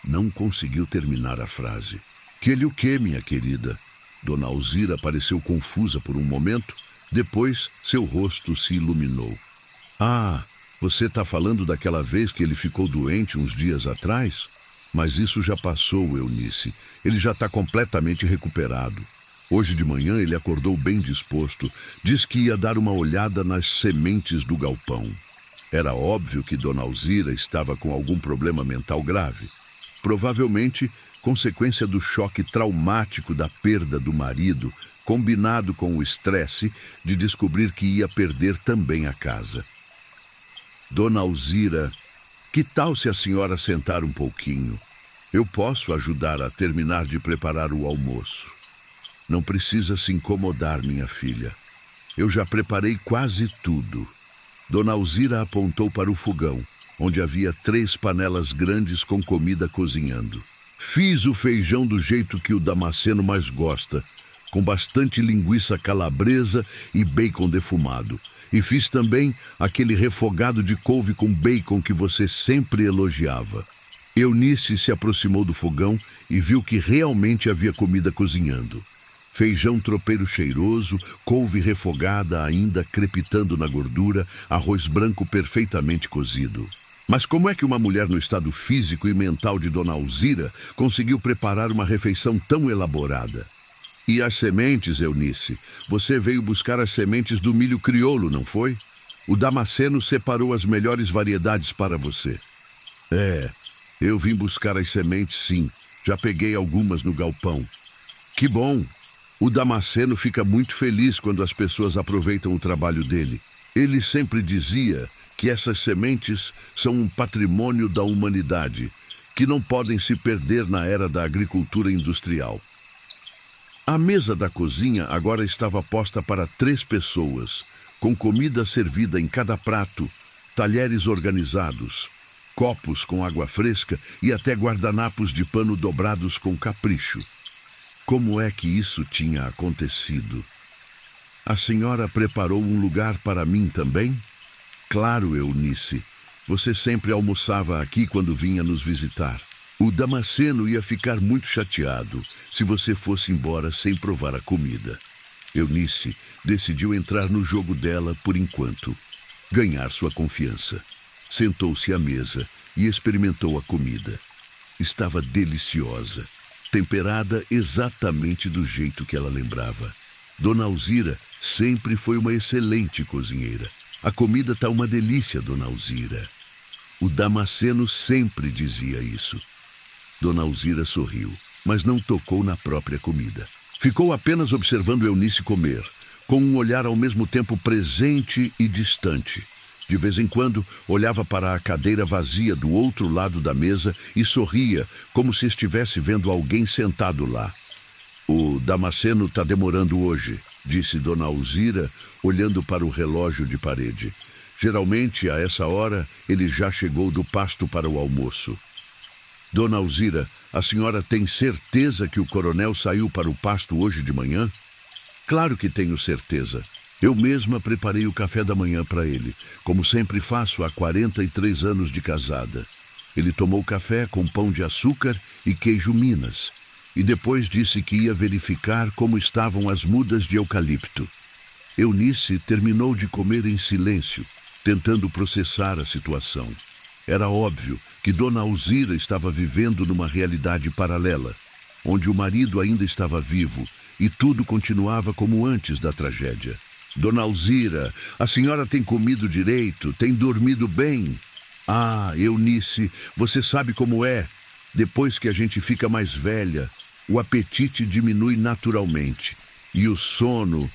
Não conseguiu terminar a frase. Que ele o quê, minha querida? Dona Alzira pareceu confusa por um momento. Depois, seu rosto se iluminou. Ah, você está falando daquela vez que ele ficou doente uns dias atrás? Mas isso já passou, Eunice. Ele já está completamente recuperado. Hoje de manhã ele acordou bem disposto. Disse que ia dar uma olhada nas sementes do galpão. Era óbvio que Dona Alzira estava com algum problema mental grave. Provavelmente consequência do choque traumático da perda do marido, combinado com o estresse de descobrir que ia perder também a casa. Dona Alzira, que tal se a senhora sentar um pouquinho? Eu posso ajudar a terminar de preparar o almoço. Não precisa se incomodar, minha filha. Eu já preparei quase tudo. Dona Alzira apontou para o fogão, onde havia 3 panelas grandes com comida cozinhando. Fiz o feijão do jeito que o Damasceno mais gosta, com bastante linguiça calabresa e bacon defumado. E fiz também aquele refogado de couve com bacon que você sempre elogiava. Eunice se aproximou do fogão e viu que realmente havia comida cozinhando. Feijão tropeiro cheiroso, couve refogada ainda crepitando na gordura, arroz branco perfeitamente cozido. Mas como é que uma mulher no estado físico e mental de Dona Alzira conseguiu preparar uma refeição tão elaborada? E as sementes, Eunice? Você veio buscar as sementes do milho crioulo, não foi? O Damasceno separou as melhores variedades para você. Eu vim buscar as sementes, sim. Já peguei algumas no galpão. Que bom! O Damasceno fica muito feliz quando as pessoas aproveitam o trabalho dele. Ele sempre dizia que essas sementes são um patrimônio da humanidade, que não podem se perder na era da agricultura industrial. A mesa da cozinha agora estava posta para 3 pessoas, com comida servida em cada prato, talheres organizados, copos com água fresca e até guardanapos de pano dobrados com capricho. Como é que isso tinha acontecido? A senhora preparou um lugar para mim também? Claro, Eunice. Você sempre almoçava aqui quando vinha nos visitar. O Damasceno ia ficar muito chateado se você fosse embora sem provar a comida. Eunice decidiu entrar no jogo dela por enquanto, ganhar sua confiança. Sentou-se à mesa e experimentou a comida. Estava deliciosa, temperada exatamente do jeito que ela lembrava. Dona Alzira sempre foi uma excelente cozinheira. A comida está uma delícia, Dona Alzira. O Damasceno sempre dizia isso. Dona Alzira sorriu, mas não tocou na própria comida. Ficou apenas observando Eunice comer, com um olhar ao mesmo tempo presente e distante. De vez em quando, olhava para a cadeira vazia do outro lado da mesa e sorria, como se estivesse vendo alguém sentado lá. O Damasceno está demorando hoje, disse Dona Alzira, olhando para o relógio de parede. Geralmente, a essa hora, ele já chegou do pasto para o almoço. Dona Alzira, a senhora tem certeza que o coronel saiu para o pasto hoje de manhã? Claro que tenho certeza. Eu mesma preparei o café da manhã para ele, como sempre faço há 43 anos de casada. Ele tomou café com pão de açúcar e queijo Minas, e depois disse que ia verificar como estavam as mudas de eucalipto. Eunice terminou de comer em silêncio, tentando processar a situação. Era óbvio que Dona Alzira estava vivendo numa realidade paralela, onde o marido ainda estava vivo e tudo continuava como antes da tragédia. Dona Alzira, a senhora tem comido direito, tem dormido bem? Ah, Eunice, você sabe como é. Depois que a gente fica mais velha, o apetite diminui naturalmente. E o sono...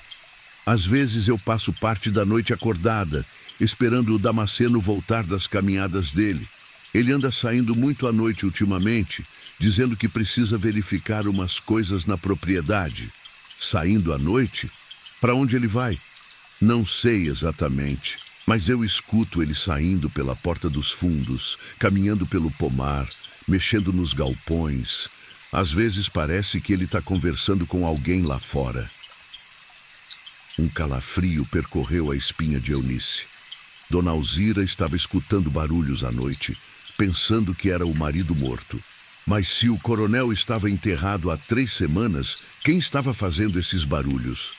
Às vezes eu passo parte da noite acordada, esperando o Damasceno voltar das caminhadas dele. Ele anda saindo muito à noite ultimamente, dizendo que precisa verificar umas coisas na propriedade. Saindo à noite? Para onde ele vai? Não sei exatamente, mas eu escuto ele saindo pela porta dos fundos, caminhando pelo pomar, mexendo nos galpões. Às vezes parece que ele está conversando com alguém lá fora. Um calafrio percorreu a espinha de Eunice. Dona Alzira estava escutando barulhos à noite, pensando que era o marido morto. Mas se o coronel estava enterrado há 3 semanas, quem estava fazendo esses barulhos?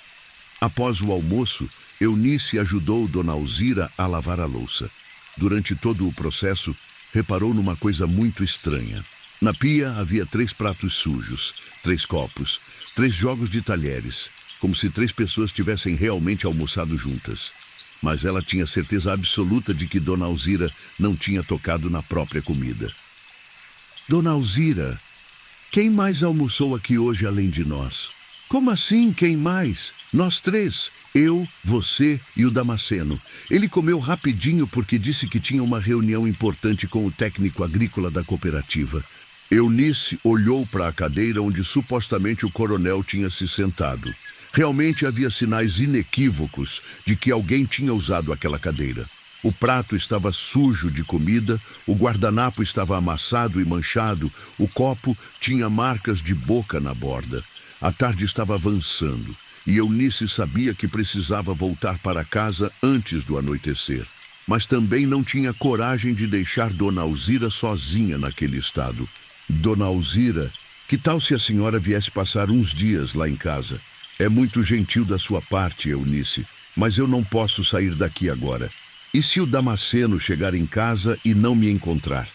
Após o almoço, Eunice ajudou Dona Alzira a lavar a louça. Durante todo o processo, reparou numa coisa muito estranha. Na pia havia 3 pratos sujos, 3 copos, 3 jogos de talheres, como se 3 pessoas tivessem realmente almoçado juntas. mas ela tinha certeza absoluta de que Dona Alzira não tinha tocado na própria comida. Dona Alzira, quem mais almoçou aqui hoje além de nós? Como assim, quem mais? Nós três, eu, você e o Damasceno. Ele comeu rapidinho porque disse que tinha uma reunião importante com o técnico agrícola da cooperativa. Eunice olhou para a cadeira onde supostamente o coronel tinha se sentado. Realmente havia sinais inequívocos de que alguém tinha usado aquela cadeira. O prato estava sujo de comida, o guardanapo estava amassado e manchado, o copo tinha marcas de boca na borda. A tarde estava avançando e Eunice sabia que precisava voltar para casa antes do anoitecer. Mas também não tinha coragem de deixar Dona Alzira sozinha naquele estado. Dona Alzira, que tal se a senhora viesse passar uns dias lá em casa? É muito gentil da sua parte, Eunice, mas eu não posso sair daqui agora. E se o Damasceno chegar em casa e não me encontrar?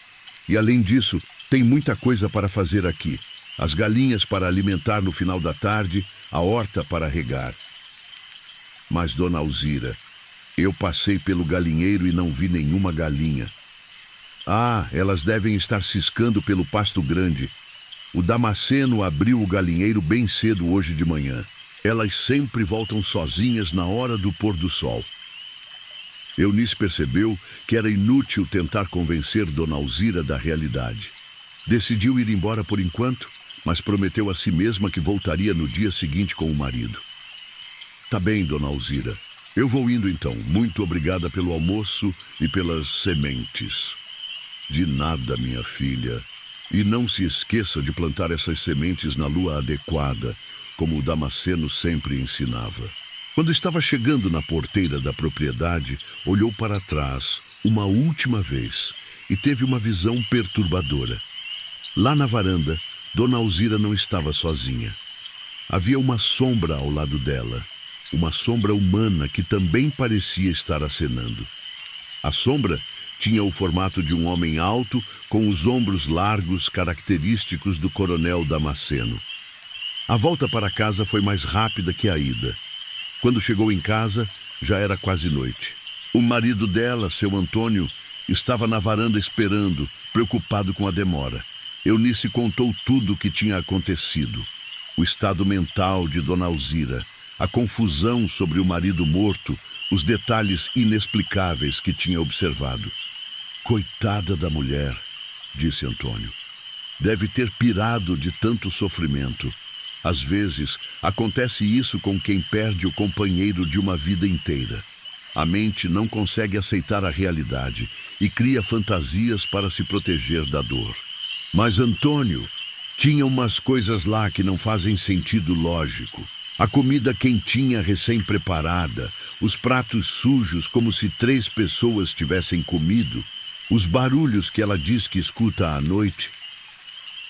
E além disso, tem muita coisa para fazer aqui. As galinhas para alimentar no final da tarde, a horta para regar. Mas, Dona Alzira, eu passei pelo galinheiro e não vi nenhuma galinha. Ah, elas devem estar ciscando pelo pasto grande. O Damasceno abriu o galinheiro bem cedo hoje de manhã. Elas sempre voltam sozinhas na hora do pôr do sol. Eunice percebeu que era inútil tentar convencer Dona Alzira da realidade. Decidiu ir embora por enquanto, mas prometeu a si mesma que voltaria no dia seguinte com o marido. Tá bem, Dona Alzira. Eu vou indo então. Muito obrigada pelo almoço e pelas sementes. De nada, minha filha. E não se esqueça de plantar essas sementes na lua adequada, como o Damasceno sempre ensinava. Quando estava chegando na porteira da propriedade, olhou para trás uma última vez e teve uma visão perturbadora. Lá na varanda, Dona Alzira não estava sozinha. Havia uma sombra ao lado dela, uma sombra humana que também parecia estar acenando. A sombra tinha o formato de um homem alto com os ombros largos característicos do coronel Damasceno. A volta para casa foi mais rápida que a ida. Quando chegou em casa, já era quase noite. O marido dela, seu Antônio, estava na varanda esperando, preocupado com a demora. Eunice contou tudo o que tinha acontecido. O estado mental de Dona Alzira, a confusão sobre o marido morto, os detalhes inexplicáveis que tinha observado. Coitada da mulher, disse Antônio. Deve ter pirado de tanto sofrimento. Às vezes, acontece isso com quem perde o companheiro de uma vida inteira. A mente não consegue aceitar a realidade e cria fantasias para se proteger da dor. Mas Antônio tinha umas coisas lá que não fazem sentido lógico. A comida quentinha recém-preparada, os pratos sujos como se 3 pessoas tivessem comido, os barulhos que ela diz que escuta à noite.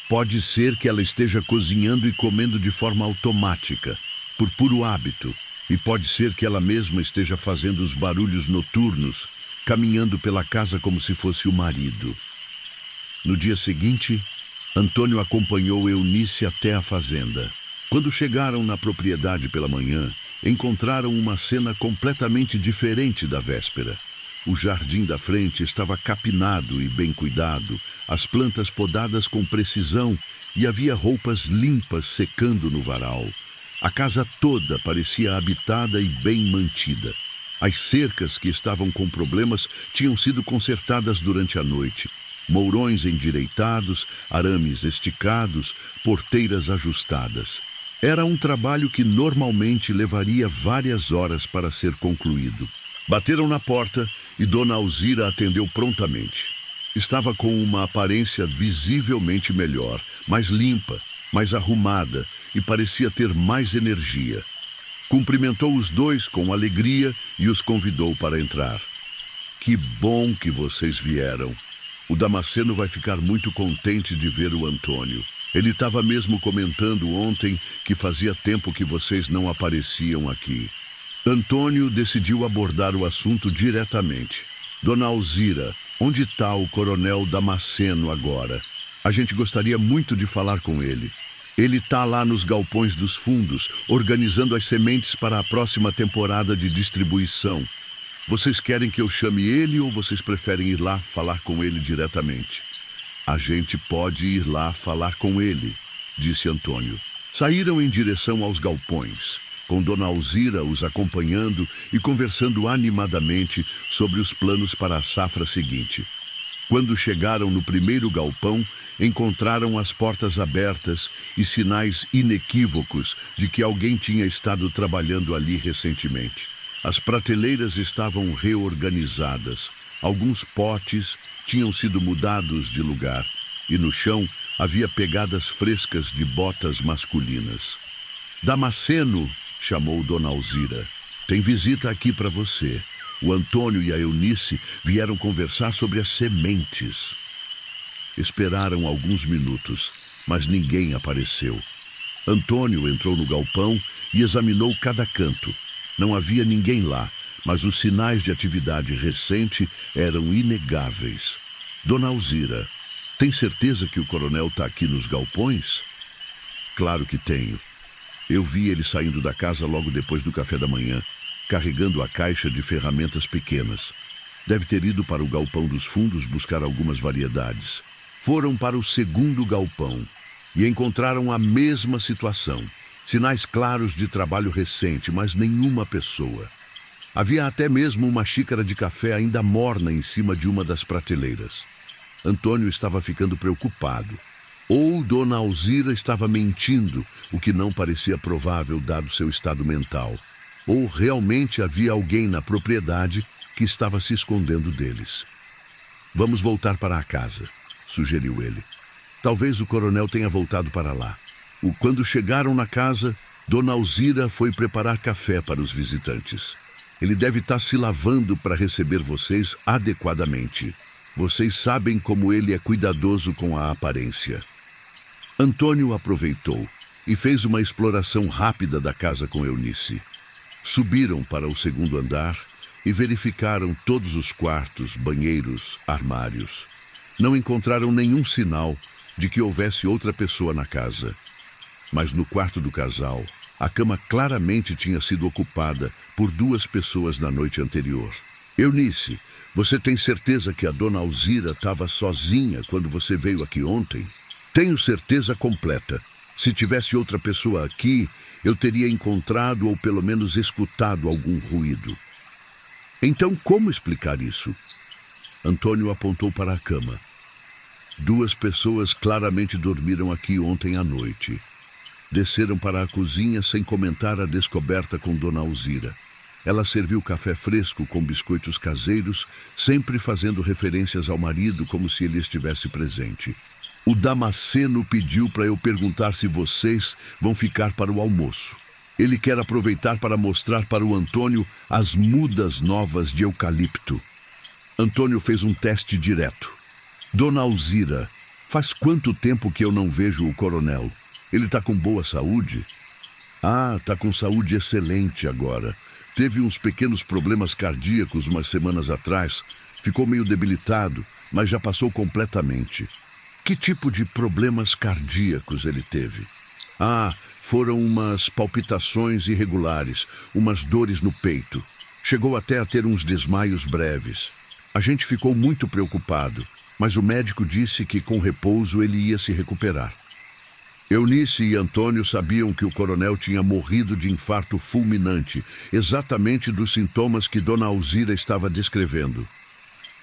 Pode ser que ela esteja cozinhando e comendo de forma automática, por puro hábito, e pode ser que ela mesma esteja fazendo os barulhos noturnos, caminhando pela casa como se fosse o marido. No dia seguinte, Antônio acompanhou Eunice até a fazenda. Quando chegaram na propriedade pela manhã, encontraram uma cena completamente diferente da véspera. O jardim da frente estava capinado e bem cuidado, as plantas podadas com precisão e havia roupas limpas secando no varal. A casa toda parecia habitada e bem mantida. As cercas que estavam com problemas tinham sido consertadas durante a noite. Mourões endireitados, arames esticados, porteiras ajustadas. Era um trabalho que normalmente levaria várias horas para ser concluído. Bateram na porta e Dona Alzira atendeu prontamente. Estava com uma aparência visivelmente melhor, mais limpa, mais arrumada e parecia ter mais energia. Cumprimentou os dois com alegria e os convidou para entrar. Que bom que vocês vieram. O Damasceno vai ficar muito contente de ver o Antônio. Ele estava mesmo comentando ontem que fazia tempo que vocês não apareciam aqui. Antônio decidiu abordar o assunto diretamente. Dona Alzira, onde está o coronel Damasceno agora? A gente gostaria muito de falar com ele. Ele está lá nos galpões dos fundos, organizando as sementes para a próxima temporada de distribuição. Vocês querem que eu chame ele ou vocês preferem ir lá falar com ele diretamente? A gente pode ir lá falar com ele, disse Antônio. Saíram em direção aos galpões, com Dona Alzira os acompanhando e conversando animadamente sobre os planos para a safra seguinte. Quando chegaram no primeiro galpão, encontraram as portas abertas e sinais inequívocos de que alguém tinha estado trabalhando ali recentemente. As prateleiras estavam reorganizadas, alguns potes tinham sido mudados de lugar e no chão havia pegadas frescas de botas masculinas. Damasceno, chamou Dona Alzira, tem visita aqui para você. O Antônio e a Eunice vieram conversar sobre as sementes. Esperaram alguns minutos, mas ninguém apareceu. Antônio entrou no galpão e examinou cada canto. Não havia ninguém lá, mas os sinais de atividade recente eram inegáveis. Dona Alzira, tem certeza que o coronel está aqui nos galpões? Claro que tenho. Eu vi ele saindo da casa logo depois do café da manhã, carregando a caixa de ferramentas pequenas. Deve ter ido para o galpão dos fundos buscar algumas variedades. Foram para o segundo galpão e encontraram a mesma situação. Sinais claros de trabalho recente, mas nenhuma pessoa. Havia até mesmo uma xícara de café ainda morna em cima de uma das prateleiras. Antônio estava ficando preocupado. Ou Dona Alzira estava mentindo, o que não parecia provável dado seu estado mental. Ou realmente havia alguém na propriedade que estava se escondendo deles. Vamos voltar para a casa, sugeriu ele. Talvez o coronel tenha voltado para lá. Quando chegaram na casa, Dona Alzira foi preparar café para os visitantes. Ele deve estar se lavando para receber vocês adequadamente. Vocês sabem como ele é cuidadoso com a aparência. Antônio aproveitou e fez uma exploração rápida da casa com Eunice. Subiram para o segundo andar e verificaram todos os quartos, banheiros, armários. Não encontraram nenhum sinal de que houvesse outra pessoa na casa. Mas no quarto do casal, a cama claramente tinha sido ocupada por 2 pessoas na noite anterior. Eunice, você tem certeza que a Dona Alzira estava sozinha quando você veio aqui ontem? Tenho certeza completa. Se tivesse outra pessoa aqui, eu teria encontrado ou pelo menos escutado algum ruído. Então, como explicar isso? Antônio apontou para a cama. 2 pessoas claramente dormiram aqui ontem à noite. Desceram para a cozinha sem comentar a descoberta com Dona Alzira. Ela serviu café fresco com biscoitos caseiros, sempre fazendo referências ao marido como se ele estivesse presente. O Damasceno pediu para eu perguntar se vocês vão ficar para o almoço. Ele quer aproveitar para mostrar para o Antônio as mudas novas de eucalipto. Antônio fez um teste direto. Dona Alzira, faz quanto tempo que eu não vejo o coronel? Ele está com boa saúde? Ah, está com saúde excelente agora. Teve uns pequenos problemas cardíacos umas semanas atrás. Ficou meio debilitado, mas já passou completamente. Que tipo de problemas cardíacos ele teve? Ah, foram umas palpitações irregulares, umas dores no peito. Chegou até a ter uns desmaios breves. A gente ficou muito preocupado, mas o médico disse que com repouso ele ia se recuperar. Eunice e Antônio sabiam que o coronel tinha morrido de infarto fulminante, exatamente dos sintomas que Dona Alzira estava descrevendo.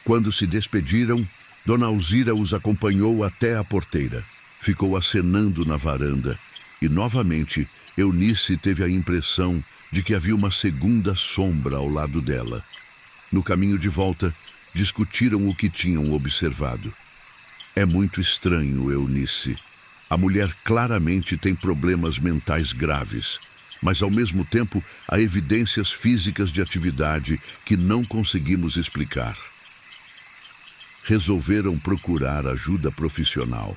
Quando se despediram, Dona Alzira os acompanhou até a porteira. Ficou acenando na varanda e, novamente, Eunice teve a impressão de que havia uma segunda sombra ao lado dela. No caminho de volta, discutiram o que tinham observado. É muito estranho, Eunice. A mulher claramente tem problemas mentais graves, mas ao mesmo tempo há evidências físicas de atividade que não conseguimos explicar. Resolveram procurar ajuda profissional.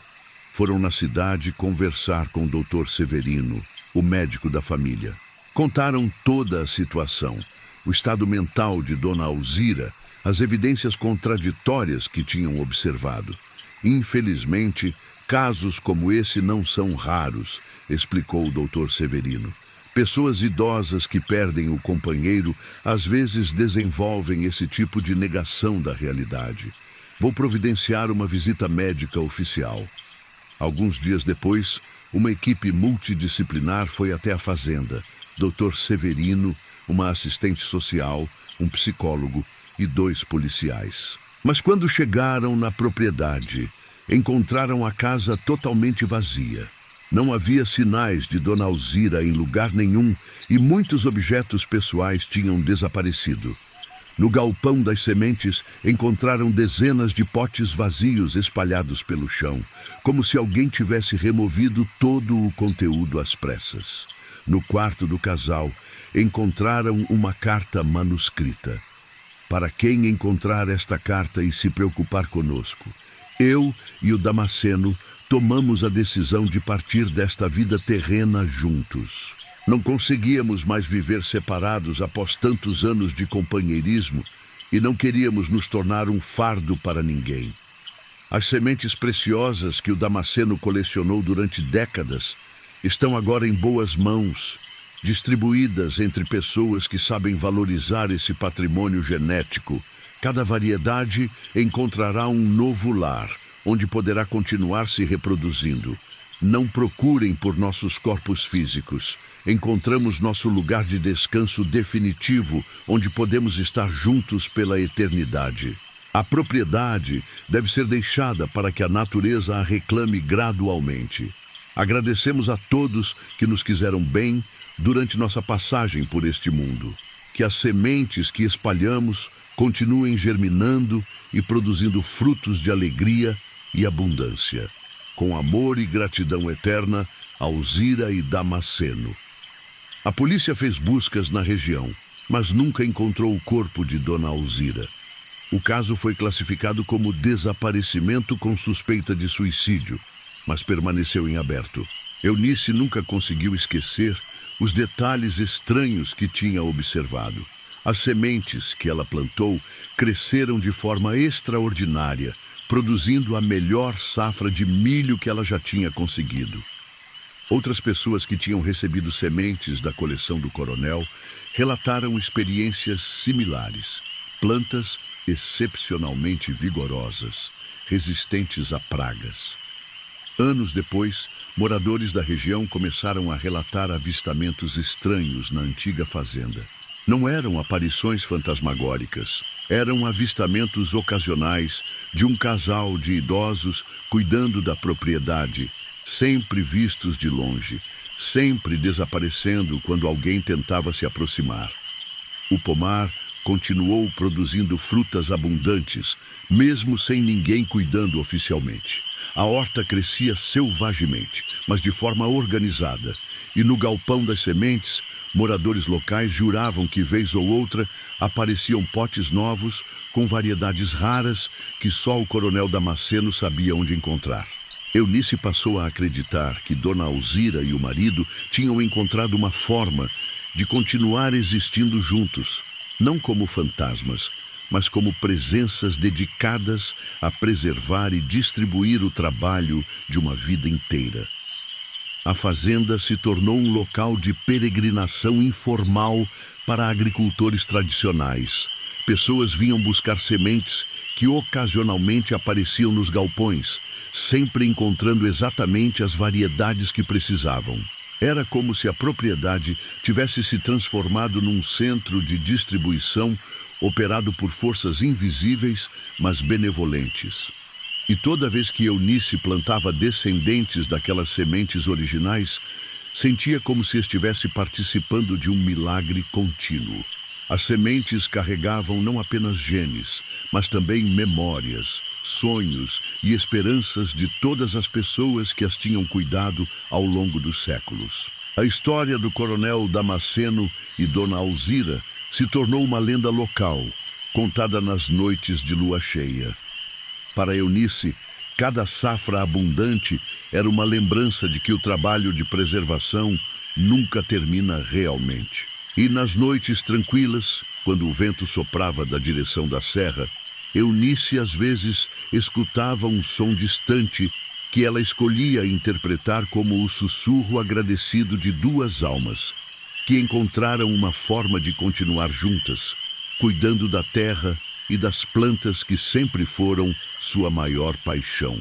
Foram na cidade conversar com o Dr. Severino, o médico da família. Contaram toda a situação, o estado mental de Dona Alzira, as evidências contraditórias que tinham observado. Infelizmente, casos como esse não são raros, explicou o Dr. Severino. Pessoas idosas que perdem o companheiro às vezes desenvolvem esse tipo de negação da realidade. Vou providenciar uma visita médica oficial. Alguns dias depois, uma equipe multidisciplinar foi até a fazenda. Dr. Severino, uma assistente social, um psicólogo e 2 policiais. Mas quando chegaram na propriedade, encontraram a casa totalmente vazia. Não havia sinais de Dona Alzira em lugar nenhum e muitos objetos pessoais tinham desaparecido. No galpão das sementes, encontraram dezenas de potes vazios espalhados pelo chão, como se alguém tivesse removido todo o conteúdo às pressas. No quarto do casal, encontraram uma carta manuscrita. Para quem encontrar esta carta e se preocupar conosco, eu e o Damasceno tomamos a decisão de partir desta vida terrena juntos. Não conseguíamos mais viver separados após tantos anos de companheirismo e não queríamos nos tornar um fardo para ninguém. As sementes preciosas que o Damasceno colecionou durante décadas estão agora em boas mãos, distribuídas entre pessoas que sabem valorizar esse patrimônio genético. Cada variedade encontrará um novo lar, onde poderá continuar se reproduzindo. Não procurem por nossos corpos físicos. Encontramos nosso lugar de descanso definitivo, onde podemos estar juntos pela eternidade. A propriedade deve ser deixada para que a natureza a reclame gradualmente. Agradecemos a todos que nos quiseram bem durante nossa passagem por este mundo. Que as sementes que espalhamos continuem germinando e produzindo frutos de alegria e abundância. Com amor e gratidão eterna, Alzira e Damasceno. A polícia fez buscas na região, mas nunca encontrou o corpo de Dona Alzira. O caso foi classificado como desaparecimento com suspeita de suicídio, mas permaneceu em aberto. Eunice nunca conseguiu esquecer os detalhes estranhos que tinha observado. As sementes que ela plantou cresceram de forma extraordinária, produzindo a melhor safra de milho que ela já tinha conseguido. Outras pessoas que tinham recebido sementes da coleção do coronel relataram experiências similares. Plantas excepcionalmente vigorosas, resistentes a pragas. Anos depois, moradores da região começaram a relatar avistamentos estranhos na antiga fazenda. Não eram aparições fantasmagóricas, eram avistamentos ocasionais de um casal de idosos cuidando da propriedade, sempre vistos de longe, sempre desaparecendo quando alguém tentava se aproximar. O pomar continuou produzindo frutas abundantes, mesmo sem ninguém cuidando oficialmente. A horta crescia selvagemente, mas de forma organizada, e no galpão das sementes, moradores locais juravam que, vez ou outra, apareciam potes novos com variedades raras que só o coronel Damasceno sabia onde encontrar. Eunice passou a acreditar que Dona Alzira e o marido tinham encontrado uma forma de continuar existindo juntos, não como fantasmas, mas como presenças dedicadas a preservar e distribuir o trabalho de uma vida inteira. A fazenda se tornou um local de peregrinação informal para agricultores tradicionais. Pessoas vinham buscar sementes que ocasionalmente apareciam nos galpões, sempre encontrando exatamente as variedades que precisavam. Era como se a propriedade tivesse se transformado num centro de distribuição operado por forças invisíveis, mas benevolentes. E toda vez que Eunice plantava descendentes daquelas sementes originais, sentia como se estivesse participando de um milagre contínuo. As sementes carregavam não apenas genes, mas também memórias, sonhos e esperanças de todas as pessoas que as tinham cuidado ao longo dos séculos. A história do coronel Damasceno e Dona Alzira se tornou uma lenda local, contada nas noites de lua cheia. Para Eunice, cada safra abundante era uma lembrança de que o trabalho de preservação nunca termina realmente. E nas noites tranquilas, quando o vento soprava da direção da serra, Eunice às vezes escutava um som distante que ela escolhia interpretar como o sussurro agradecido de duas almas, que encontraram uma forma de continuar juntas, cuidando da terra e das plantas que sempre foram sua maior paixão.